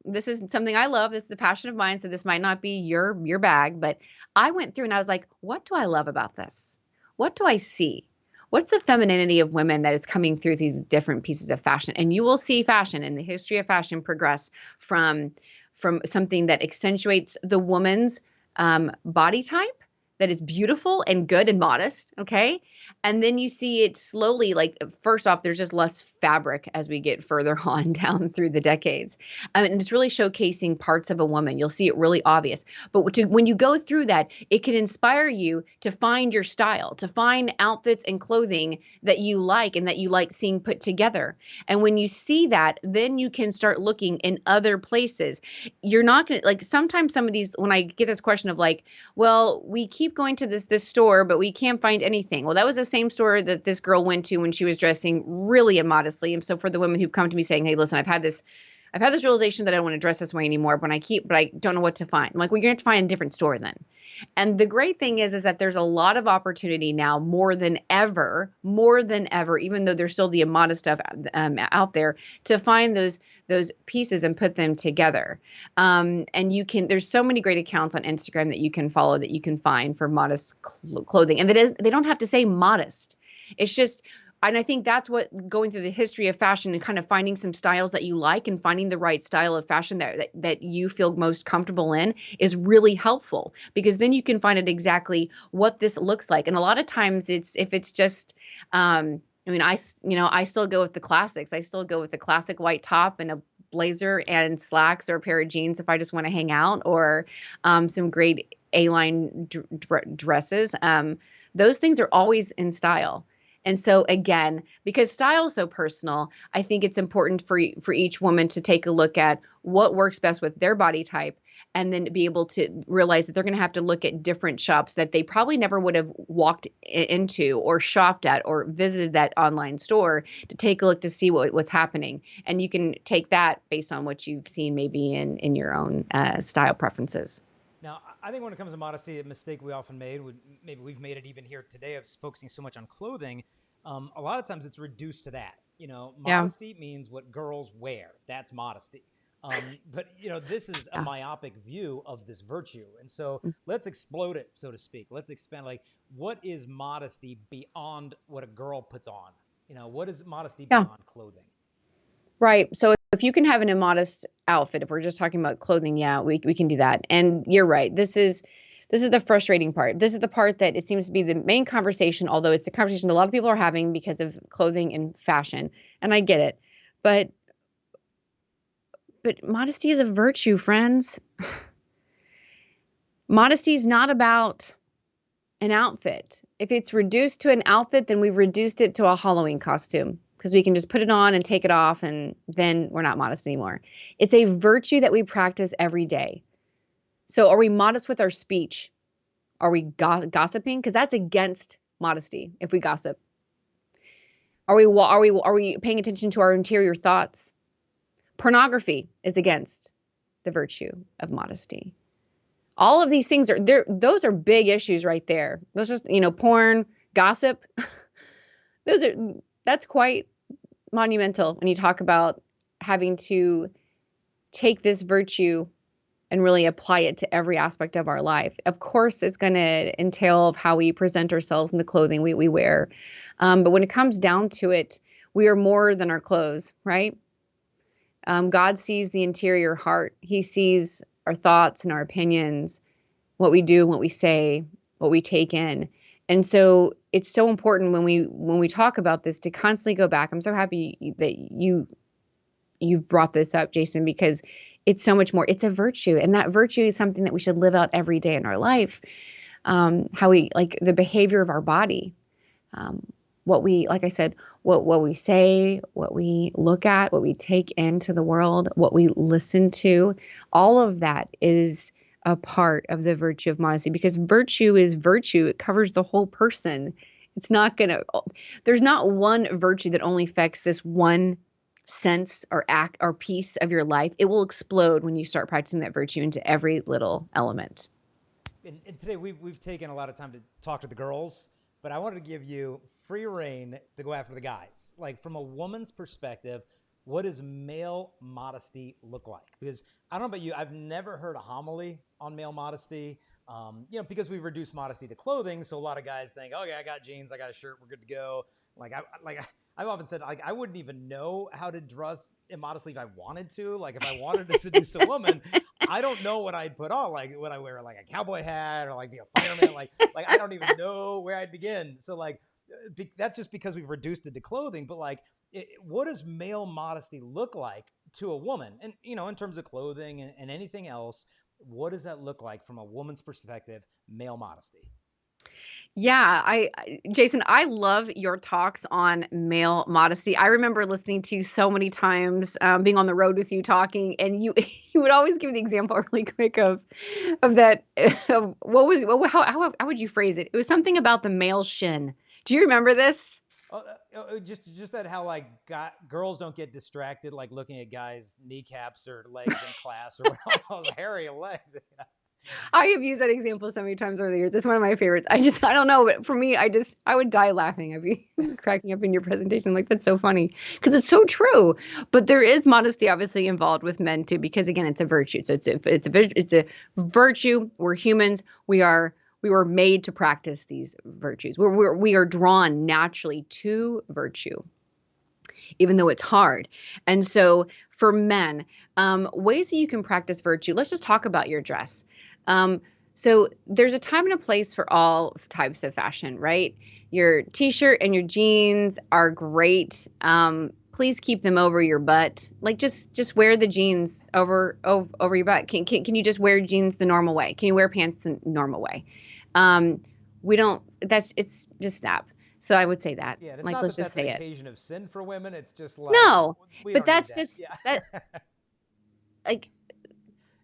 This is something I love. This is a passion of mine, so this might not be your bag, but I went through and I was like, what do I love about this? What do I see? What's the femininity of women that is coming through these different pieces of fashion? And you will see fashion and the history of fashion progress from something that accentuates the woman's body type that is beautiful and good and modest, okay? And then you see it slowly, like first off, there's just less fabric as we get further on down through the decades. And it's really showcasing parts of a woman. You'll see it really obvious. But when you go through that, it can inspire you to find your style, to find outfits and clothing that you like and that you like seeing put together. And when you see that, then you can start looking in other places. You're not going to, like, sometimes some of these, when I get this question of like, well, we keep going to this store, but we can't find anything. Well, that was the same store that this girl went to when she was dressing really immodestly. And so for the women who've come to me saying, hey, listen, I've had this realization that I don't want to dress this way anymore, but I don't know what to find. I'm like, well, you're going to have to find a different store then. And the great thing is that there's a lot of opportunity now more than ever, even though there's still the immodest stuff out there, to find those pieces and put them together. And there's so many great accounts on Instagram that you can follow, that you can find for modest clothing. And they don't have to say modest. It's just, and I think that's what going through the history of fashion and kind of finding some styles that you like and finding the right style of fashion that you feel most comfortable in is really helpful, because then you can find out exactly what this looks like. And a lot of times if it's just, I mean, I still go with the classics. I still go with the classic white top and a blazer and slacks or a pair of jeans if I just want to hang out, or some great A-line dresses. Those things are always in style. And so again, because style is so personal, I think it's important for each woman to take a look at what works best with their body type, and then to be able to realize that they're going to have to look at different shops that they probably never would have walked into or shopped at or visited that online store to take a look to see what's happening. And you can take that based on what you've seen maybe in your own style preferences. Now, I think when it comes to modesty, a mistake we often made, maybe we've made it even here today, of focusing so much on clothing. A lot of times it's reduced to that. Modesty means what girls wear. That's modesty. But this is a myopic view of this virtue. And so let's explode it, so to speak. Let's expand, like, what is modesty beyond what a girl puts on? What is modesty beyond clothing? Right. So if you can have an immodest outfit, if we're just talking about clothing, we can do that. And you're right. This is the frustrating part. This is the part that it seems to be the main conversation, although it's the conversation a lot of people are having because of clothing and fashion. And I get it. But modesty is a virtue, friends. Modesty is not about an outfit. If it's reduced to an outfit, then we've reduced it to a Halloween costume, because we can just put it on and take it off, and then we're not modest anymore. It's a virtue that we practice every day. So are we modest with our speech? Are we gossiping? Because that's against modesty if we gossip. Are we paying attention to our interior thoughts? Pornography is against the virtue of modesty. All of these things those are big issues right there. Those just, porn, gossip. That's quite monumental when you talk about having to take this virtue and really apply it to every aspect of our life. Of course, it's going to entail how we present ourselves in the clothing we wear. But when it comes down to it, we are more than our clothes, right? God sees the interior heart. He sees our thoughts and our opinions, what we do, what we say, what we take in. And so it's so important when we talk about this to constantly go back. I'm so happy that you've brought this up, Jason, because it's so much more. It's a virtue, and that virtue is something that we should live out every day in our life. How we, like, the behavior of our body, what we, like I said, what we say, what we look at, what we take into the world, what we listen to, all of that is a part of the virtue of modesty, because virtue is virtue. It covers the whole person. There's not one virtue that only affects this one sense or act or piece of your life. It will explode when you start practicing that virtue into every little element. And today we've taken a lot of time to talk to the girls, but I wanted to give you free reign to go after the guys. Like, from a woman's perspective, what does male modesty look like? Because I don't know about you, I've never heard a homily on male modesty, because we've reduced modesty to clothing. So a lot of guys think, okay, I got jeans, I got a shirt, we're good to go. I've often said, like, I wouldn't even know how to dress immodestly if I wanted to. Like, if I wanted to seduce a woman, I don't know what I'd put on. Like, would I wear like a cowboy hat or like be a fireman? Like I don't even know where I'd begin. So like, that's just because we've reduced it to clothing. But like, what does male modesty look like to a woman? And in terms of clothing and anything else, what does that look like from a woman's perspective? Male modesty. Yeah, Jason, I love your talks on male modesty. I remember listening to you so many times, being on the road with you talking, and you you would always give the example really quick of that. How would you phrase it? It was something about the male shin. Do you remember this? Just that how like girls don't get distracted like looking at guys' kneecaps or legs in class or all the hairy legs. I have used that example so many times over the years. It's one of my favorites. I don't know, but for me, I would die laughing. I'd be cracking up in your presentation. Like, that's so funny because it's so true. But there is modesty obviously involved with men too, because again, it's a virtue. So it's a virtue. We're humans. We were made to practice these virtues. We are drawn naturally to virtue, even though it's hard. And so for men, ways that you can practice virtue, let's just talk about your dress. So there's a time and a place for all types of fashion, right? Your t-shirt and your jeans are great. Please keep them over your butt. Like just wear the jeans over your butt. Can you just wear jeans the normal way? Can you wear pants the normal way? It's just snap. So I would say that. Yeah, like, let's just say it. An occasion of sin for women. It's just like, no, but that's that. just Yeah. that. Like,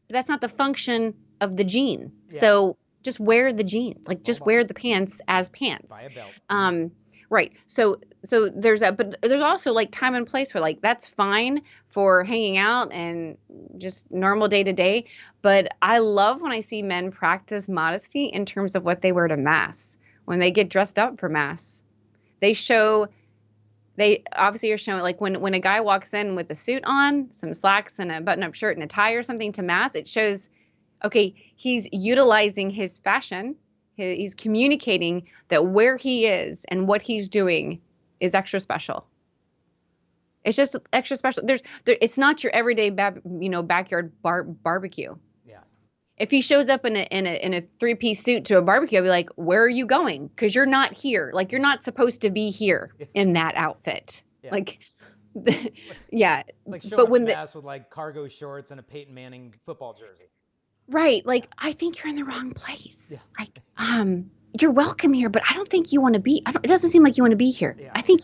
that's not the function of the jean. Yeah. So just wear the jeans. Like, just wear the pants as pants. Buy a belt. Right. So there's that, but there's also like time and place where like that's fine for hanging out and just normal day to day. But I love when I see men practice modesty in terms of what they wear to mass. When they get dressed up for mass, they obviously are showing, like when a guy walks in with a suit on, some slacks and a button-up shirt and a tie or something to mass, it shows, okay, he's utilizing his fashion. He's communicating that where he is and what he's doing is extra special. It's just extra special. It's not your everyday backyard barbecue. Yeah. If he shows up in a three-piece suit to a barbecue, I'll be like, where are you going? Because you're not here. Like, you're not supposed to be here in that outfit. Yeah. Like, yeah. It's like showing up in mass with like cargo shorts and a Peyton Manning football jersey. Right. Like, I think you're in the wrong place. Yeah. Like, you're welcome here, but I don't think you want to be. It doesn't seem like you want to be here. Yeah. I think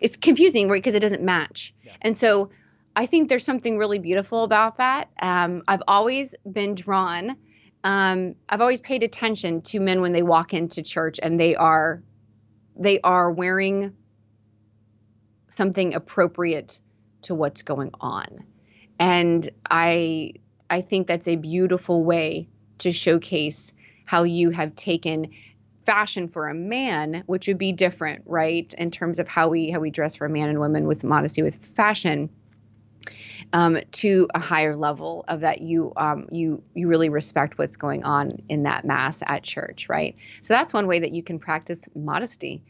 it's confusing, right? Because it doesn't match. Yeah. And so I think there's something really beautiful about that. I've always been drawn. I've always paid attention to men when they walk into church and they are wearing something appropriate to what's going on. And I think that's a beautiful way to showcase how you have taken fashion for a man, which would be different, right? In terms of how we dress for a man and women with modesty, with fashion, to a higher level of that you really respect what's going on in that mass at church, right? So that's one way that you can practice modesty.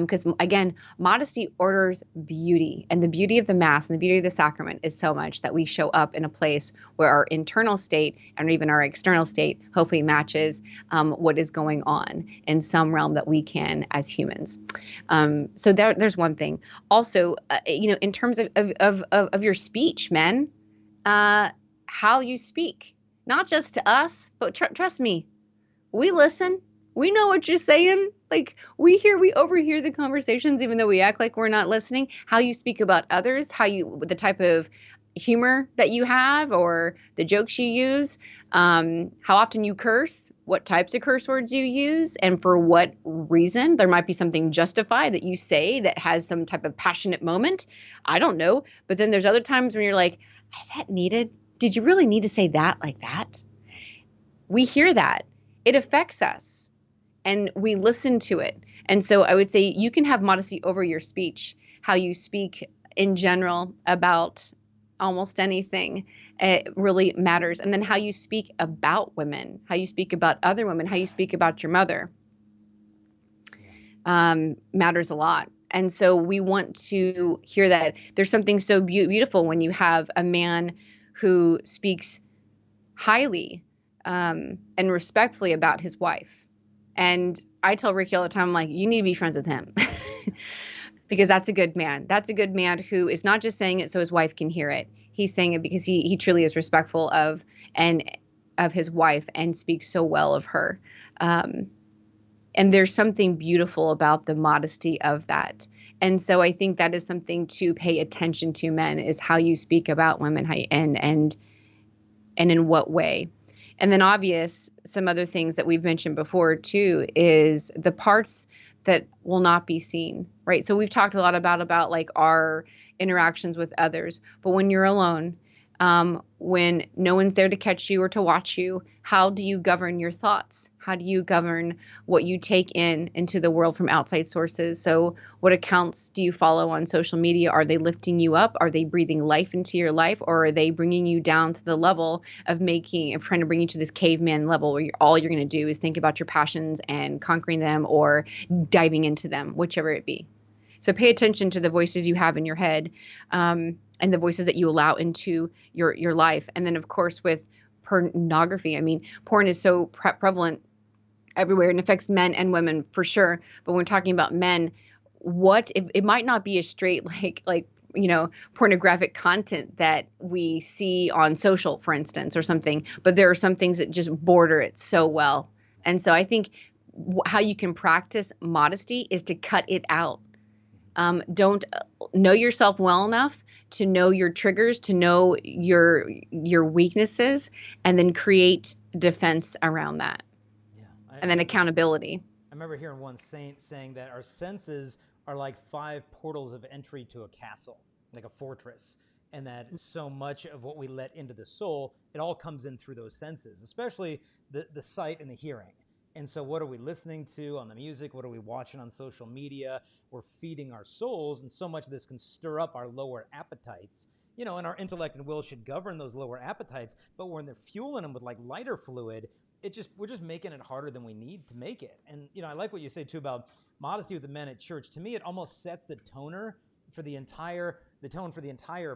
Because again, modesty orders beauty, and the beauty of the mass and the beauty of the sacrament is so much that we show up in a place where our internal state and even our external state hopefully matches what is going on in some realm that we can as humans. So there's one thing. Also, in terms of your speech, men, how you speak, not just to us, but trust me, we listen. We know what you're saying. Like, we overhear the conversations, even though we act like we're not listening. How you speak about others, the type of humor that you have or the jokes you use, how often you curse, what types of curse words you use, and for what reason. There might be something justified that you say that has some type of passionate moment. I don't know. But then there's other times when you're like, did you really need to say that like that? We hear that. It affects us. And we listen to it. And so I would say you can have modesty over your speech, how you speak in general about almost anything. It really matters. And then how you speak about women, how you speak about other women, how you speak about your mother matters a lot. And so we want to hear that. There's something so beautiful when you have a man who speaks highly and respectfully about his wife. And I tell Ricky all the time, I'm like, you need to be friends with him. Because that's a good man. That's a good man who is not just saying it so his wife can hear it. He's saying it because he truly is respectful of his wife and speaks so well of her. And there's something beautiful about the modesty of that. And so I think that is something to pay attention to, men, is how you speak about women, and in what way. And then some other things that we've mentioned before too is the parts that will not be seen, right? So we've talked a lot about like our interactions with others, but when you're alone, when no one's there to catch you or to watch you, how do you govern your thoughts? How do you govern what you take into the world from outside sources? So what accounts do you follow on social media? Are they lifting you up? Are they breathing life into your life? Or are they bringing you down to the level of trying to bring you to this caveman level where all you're going to do is think about your passions and conquering them or diving into them, whichever it be. So pay attention to the voices you have in your head, and the voices that you allow into your life. And then, of course, with pornography, I mean, porn is so prevalent everywhere and affects men and women for sure. But when we're talking about men, it might not be a straight pornographic content that we see on social, for instance, or something. But there are some things that just border it so well. And so I think how you can practice modesty is to cut it out. Don't know yourself well enough to know your triggers, to know your weaknesses, and then create defense around that. Yeah, and then accountability. I remember hearing one saint saying that our senses are like 5 portals of entry to a castle, like a fortress, and that so much of what we let into the soul, it all comes in through those senses, especially the sight and the hearing. And so what are we listening to on the music? What are we watching on social media? We're feeding our souls, and so much of this can stir up our lower appetites. And our intellect and will should govern those lower appetites, but when they're fueling them with like lighter fluid, we're just making it harder than we need to make it. And I like what you say too about modesty with the men at church. To me, it almost sets the tone for the entire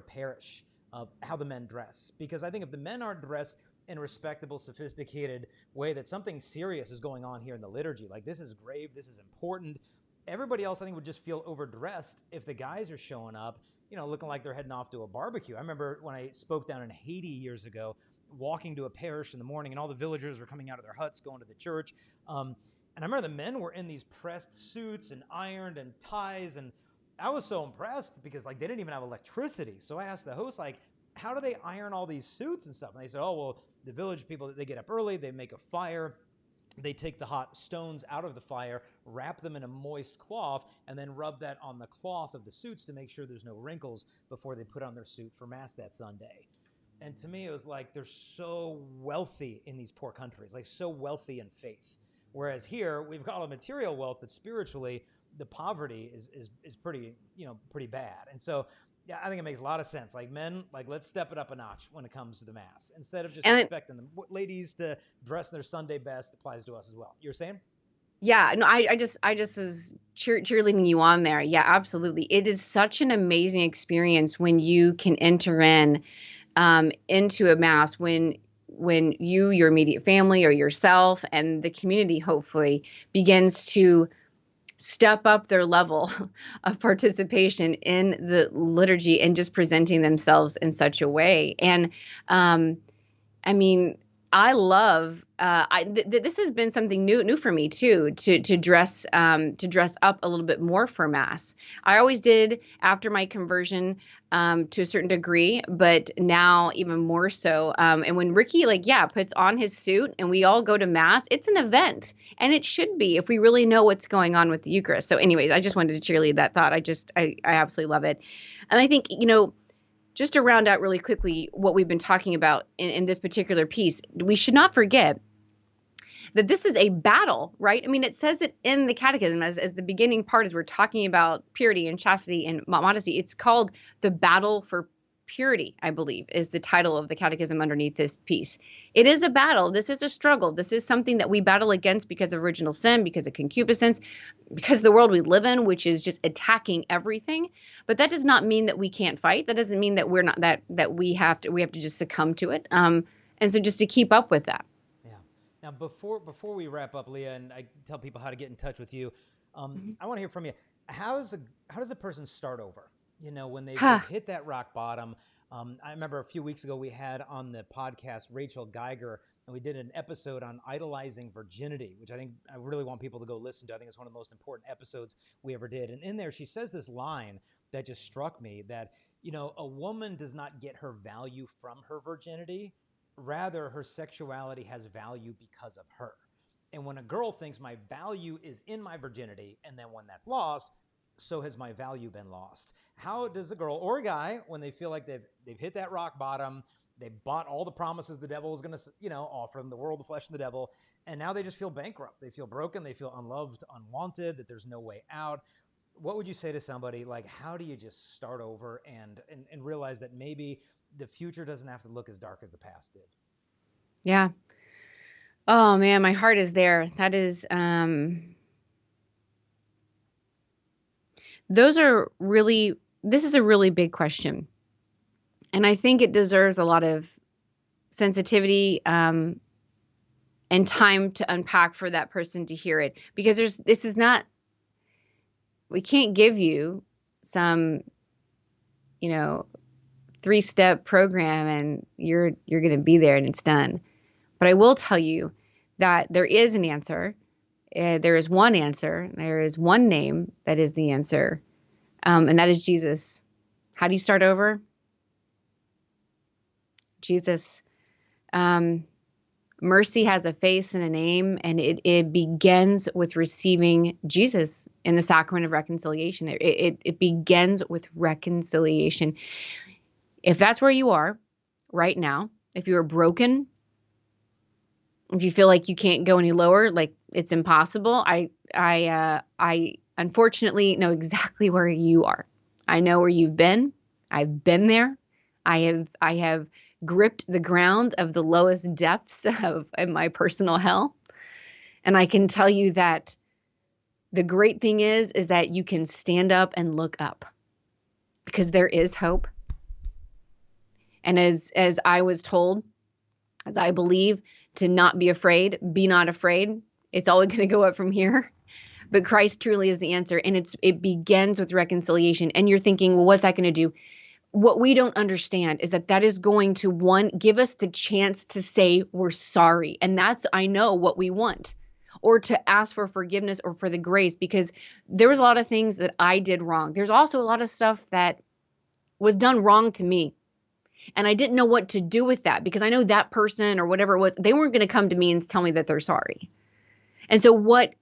parish of how the men dress. Because I think if the men aren't dressed in a respectable, sophisticated way, that something serious is going on here in the liturgy. Like, this is grave, this is important. Everybody else, I think, would just feel overdressed if the guys are showing up, looking like they're heading off to a barbecue. I remember when I spoke down in Haiti years ago, walking to a parish in the morning, and all the villagers were coming out of their huts, going to the church. And I remember the men were in these pressed suits and ironed and ties, and I was so impressed because they didn't even have electricity. So I asked the host, how do they iron all these suits and stuff? And they said, oh, well, the village people, they get up early, they make a fire, they take the hot stones out of the fire, wrap them in a moist cloth, and then rub that on the cloth of the suits to make sure there's no wrinkles before they put on their suit for Mass that Sunday. And to me, it was like they're so wealthy in these poor countries, so wealthy in faith. Whereas here, we've got all the material wealth, but spiritually, the poverty is pretty bad. And so, yeah, I think it makes a lot of sense. Men, let's step it up a notch when it comes to the Mass. Instead of just expecting the ladies to dress their Sunday best, applies to us as well. You're saying? Yeah, no, I just was cheerleading you on there. Yeah, absolutely. It is such an amazing experience when you can enter into a Mass, when you, your immediate family, or yourself and the community hopefully begins to step up their level of participation in the liturgy and just presenting themselves in such a way. And I mean, I love this has been something new for me too, to dress up a little bit more for Mass. I always did after my conversion to a certain degree, but now even more so. And when Ricky puts on his suit and we all go to Mass, it's an event, and it should be if we really know what's going on with the Eucharist. So anyways, I just wanted to cheerlead that thought. I absolutely love it. And I think, just to round out really quickly what we've been talking about in this particular piece, we should not forget that this is a battle, right? I mean, it says it in the Catechism as the beginning part, as we're talking about purity and chastity and modesty. It's called the battle for purity, I believe, is the title of the catechism underneath this piece. It is a battle. This is a struggle. This is something that we battle against because of original sin, because of concupiscence, because of the world we live in, which is just attacking everything. But that does not mean that we can't fight. That doesn't mean that we're not that we have to just succumb to it. And so just to keep up with that. Yeah. Now before we wrap up, Leah, and I tell people how to get in touch with you, I want to hear from you. How does a person start over? You know, when they've hit that rock bottom. I remember a few weeks ago we had on the podcast Rachel Geiger, and we did an episode on idolizing virginity, which I really want people to go listen to. I think it's one of the most important episodes we ever did. And in there, she says this line that just struck me, that, you know, a woman does not get her value from her virginity. Rather, her sexuality has value because of her. And when a girl thinks my value is in my virginity, and then when that's lost, so has my value been lost. How does a girl or a guy, when they feel like they've hit that rock bottom, they bought all the promises the devil was going to, you know, offer them, the world, the flesh, and the devil, and now they just feel bankrupt, they feel broken, they feel unloved, unwanted, that there's no way out? What would you say to somebody? Like, how do you just start over and realize that maybe the future doesn't have to look as dark as the past did? Yeah. Oh man, my heart is there. That is, this is a really big question. And I think it deserves a lot of sensitivity, and time to unpack for that person to hear it, because we can't give you some, you know, 3-step program and you're going to be there and it's done. But I will tell you that there is an answer. There is one answer. There is one name that is the answer. And that is Jesus. How do you start over? Jesus. Mercy has a face and a name, and it begins with receiving Jesus in the sacrament of reconciliation. It begins with reconciliation. If that's where you are right now, if you are broken, if you feel like you can't go any lower, like it's impossible, I unfortunately know exactly where you are. I know where you've been. I've been there. I have gripped the ground of the lowest depths of my personal hell. And I can tell you that the great thing is that you can stand up and look up, because there is hope. And as I was told, as I believe, to not be afraid, be not afraid. It's all going to go up from here. But Christ truly is the answer. And it begins with reconciliation. And you're thinking, well, what's that going to do? What we don't understand is that is going to, one, give us the chance to say we're sorry. And that's, I know, what we want. Or to ask for forgiveness or for the grace, because there was a lot of things that I did wrong. There's also a lot of stuff that was done wrong to me. And I didn't know what to do with that, because I know that person or whatever it was, they weren't going to come to me and tell me that they're sorry. And so what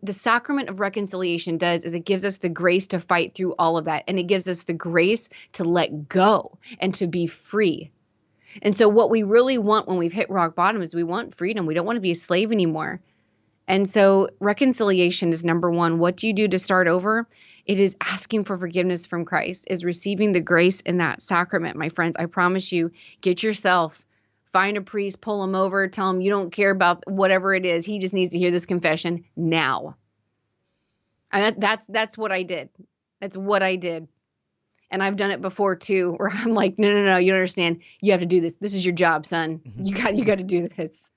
the sacrament of reconciliation does is it gives us the grace to fight through all of that. And it gives us the grace to let go and to be free. And so what we really want when we've hit rock bottom is we want freedom. We don't want to be a slave anymore. And so reconciliation is number one. What do you do to start over? It is asking for forgiveness from Christ, is receiving the grace in that sacrament, my friends. I promise you, get yourself, find a priest, pull him over, tell him you don't care about whatever it is. He just needs to hear this confession now. And that's what I did. That's what I did. And I've done it before too, where I'm like, no, you don't understand. You have to do this. This is your job, son. You got to do this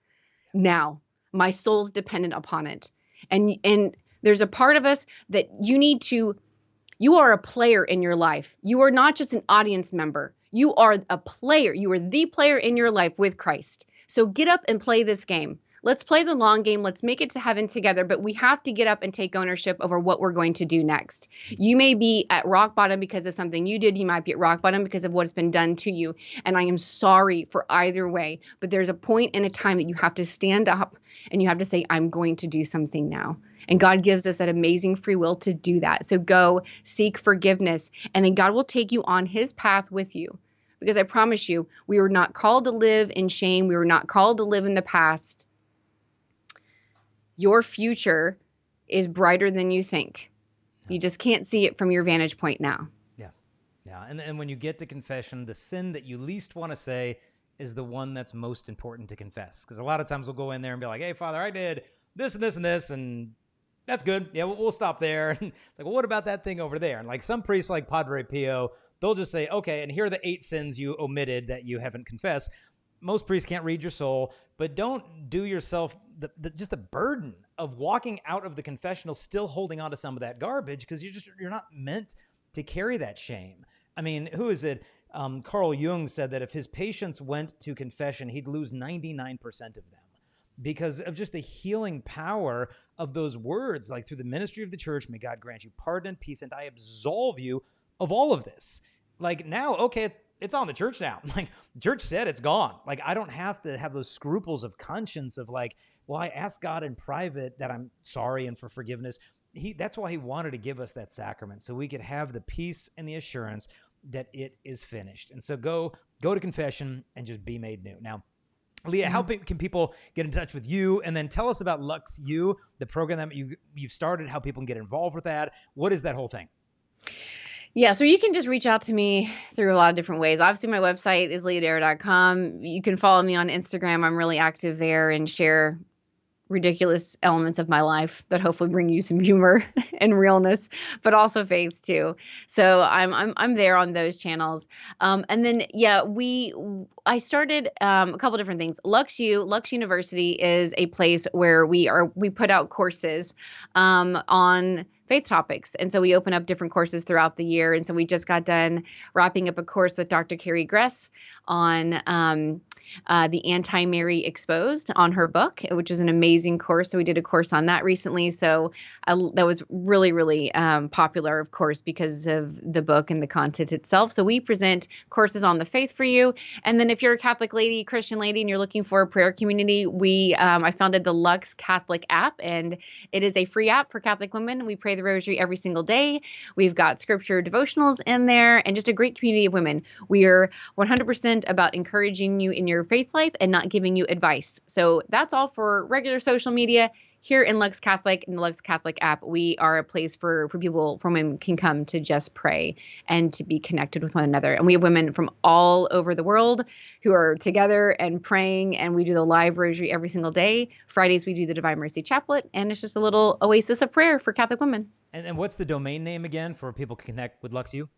now. My soul's dependent upon it. And there's a part of us that you are a player in your life. You are not just an audience member. You are a player. You are the player in your life with Christ. So get up and play this game. Let's play the long game. Let's make it to heaven together. But we have to get up and take ownership over what we're going to do next. You may be at rock bottom because of something you did. You might be at rock bottom because of what's been done to you. And I am sorry for either way. But there's a point in a time that you have to stand up and you have to say, I'm going to do something now. And God gives us that amazing free will to do that. So go seek forgiveness, and then God will take you on his path with you. Because I promise you, we were not called to live in shame. We were not called to live in the past. Your future is brighter than you think. You just can't see it from your vantage point now. Yeah. Yeah. And when you get to confession, the sin that you least want to say is the one that's most important to confess. Because a lot of times we'll go in there and be like, hey, Father, I did this and this and this, and that's good. Yeah, we'll stop there. And it's like, well, what about that thing over there? And like some priests like Padre Pio, they'll just say, okay, and here are the 8 sins you omitted that you haven't confessed. Most priests can't read your soul, but don't do yourself just the burden of walking out of the confessional still holding on to some of that garbage, because you're not meant to carry that shame. I mean, who is it? Carl Jung said that if his patients went to confession, he'd lose 99% of them because of just the healing power of those words. Like, through the ministry of the church, may God grant you pardon and peace, and I absolve you of all of this. Like, now, okay, it's on the church now. Like, the church said it's gone. Like, I don't have to have those scruples of conscience of like, well, I asked God in private that I'm sorry and for forgiveness. That's why he wanted to give us that sacrament, so we could have the peace and the assurance that it is finished. And so go to confession and just be made new. Now, Leah, how can people get in touch with you? And then tell us about Luxu, the program that you've started, how people can get involved with that. What is that whole thing? Yeah, so you can just reach out to me through a lot of different ways. Obviously, my website is leahdarrow.com. You can follow me on Instagram. I'm really active there and share ridiculous elements of my life that hopefully bring you some humor and realness, but also faith too. So I'm there on those channels. And then I started a couple different things. Lux University is a place where we put out courses on faith topics. And so we open up different courses throughout the year. And so we just got done wrapping up a course with Dr. Carrie Gress on the Anti-Mary Exposed on her book, which is an amazing course. So we did a course on that recently. So that was really, really popular, of course, because of the book and the content itself. So we present courses on the faith for you. And then if you're a Catholic lady, Christian lady, and you're looking for a prayer community, I founded the Luxe Catholic app, and it is a free app for Catholic women. We pray the rosary every single day. We've got scripture devotionals in there and just a great community of women. We are 100% about encouraging you in your faith life and not giving you advice. So that's all for regular social media. Here in Lux Catholic, in the Lux Catholic app, we are a place for people, for women can come to just pray and to be connected with one another. And we have women from all over the world who are together and praying, and we do the live rosary every single day. Fridays, we do the Divine Mercy Chaplet, and it's just a little oasis of prayer for Catholic women. And what's the domain name again for people to connect with Luxu?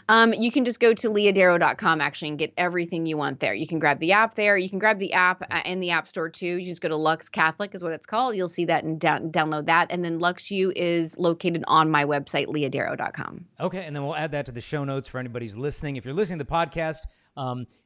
You can just go to leahdarrow.com actually and get everything you want there. You can grab the app there. You can grab the app in the App Store too. You just go to Lux Catholic is what it's called. You'll see that and download that. And then Luxu is located on my website, leahdarrow.com. Okay, and then we'll add that to the show notes for anybody who's listening. If you're listening to the podcast,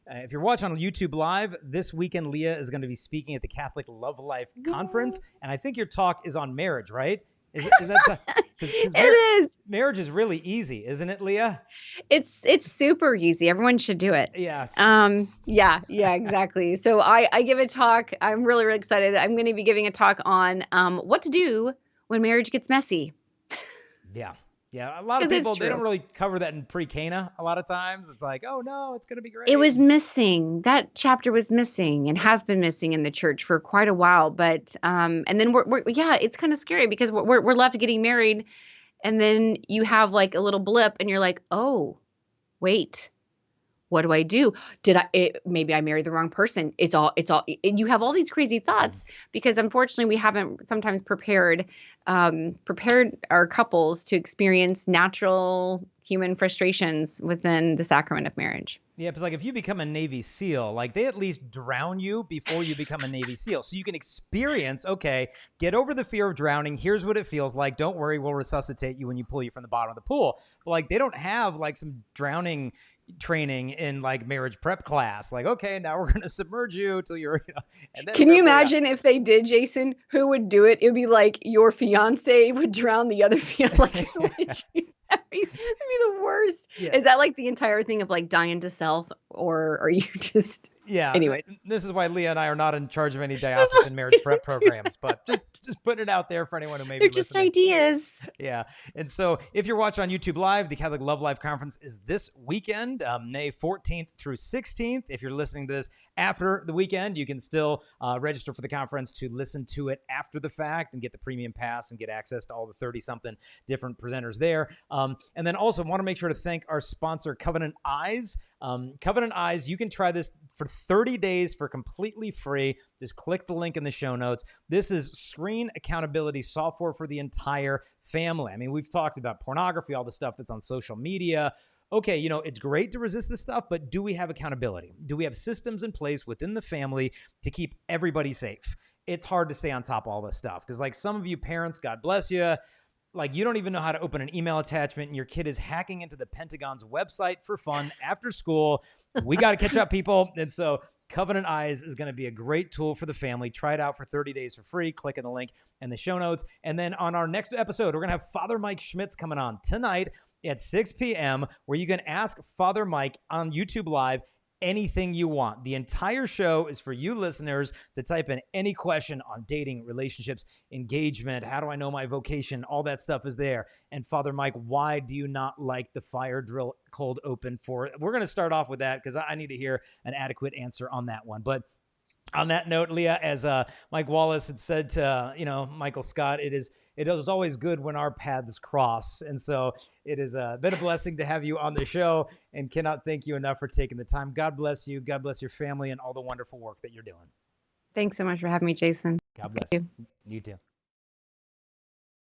if you're watching on YouTube Live, this weekend Leah is going to be speaking at the Catholic Love Life Conference, and I think your talk is on marriage, right? Is that it is. Marriage is really easy, isn't it, Leah? It's super easy. Everyone should do it. Yeah. Yeah, exactly. So I give a talk. I'm really, really excited. I'm going to be giving a talk on what to do when marriage gets messy. Yeah. Yeah, a lot of people, they don't really cover that in pre-Cana a lot of times. It's like, oh, no, it's going to be great. It was missing. That chapter was missing and has been missing in the church for quite a while. But and then it's kind of scary because we're left getting married, and then you have like a little blip and you're like, oh, wait. What do I do? Maybe I married the wrong person. You have all these crazy thoughts because unfortunately we haven't sometimes prepared our couples to experience natural human frustrations within the sacrament of marriage. Yeah, because like if you become a Navy SEAL, like they at least drown you before you become a Navy SEAL. So you can experience, okay, get over the fear of drowning. Here's what it feels like. Don't worry, we'll resuscitate you when you pull you from the bottom of the pool. But like they don't have like some drowning training in like marriage prep class. Like, okay, now we're going to submerge you till you're, and then can you imagine if they did, Jason, who would do it? It would be like your fiance would drown the other fiance. That'd be the worst. Yeah. Is that like the entire thing of like dying to self, or are you just... Yeah. Anyway, this is why Leah and I are not in charge of any diocesan marriage prep programs, but just putting it out there for anyone who may be listening. They're just ideas. Yeah. And so if you're watching on YouTube Live, the Catholic Love Life Conference is this weekend, May 14th through 16th. If you're listening to this after the weekend, you can still register for the conference to listen to it after the fact and get the premium pass and get access to all the 30-something different presenters there. And then also want to make sure to thank our sponsor, Covenant Eyes. Covenant Eyes, you can try this for 30 days for completely free. Just click the link in the show notes. This is screen accountability software for the entire family. I mean, we've talked about pornography, all the stuff that's on social media. Okay, you know, it's great to resist this stuff, but do we have accountability? Do we have systems in place within the family to keep everybody safe? It's hard to stay on top of all this stuff because, like, some of you parents, God bless you, like, you don't even know how to open an email attachment and your kid is hacking into the Pentagon's website for fun after school. We got to catch up, people. And so Covenant Eyes is going to be a great tool for the family. Try it out for 30 days for free. Click on the link in the show notes. And then on our next episode, we're going to have Father Mike Schmitz coming on tonight at 6 p.m., where you can ask Father Mike on YouTube Live anything you want. The entire show is for you listeners to type in any question on dating, relationships, engagement. How do I know my vocation? All that stuff is there. And Father Mike, why do you not like the fire drill cold open for it? We're going to start off with that because I need to hear an adequate answer on that one. But on that note, Leah, as Mike Wallace had said to, Michael Scott, it is always good when our paths cross. And so it has been a blessing to have you on the show, and cannot thank you enough for taking the time. God bless you. God bless your family and all the wonderful work that you're doing. Thanks so much for having me, Jason. God bless you. You too.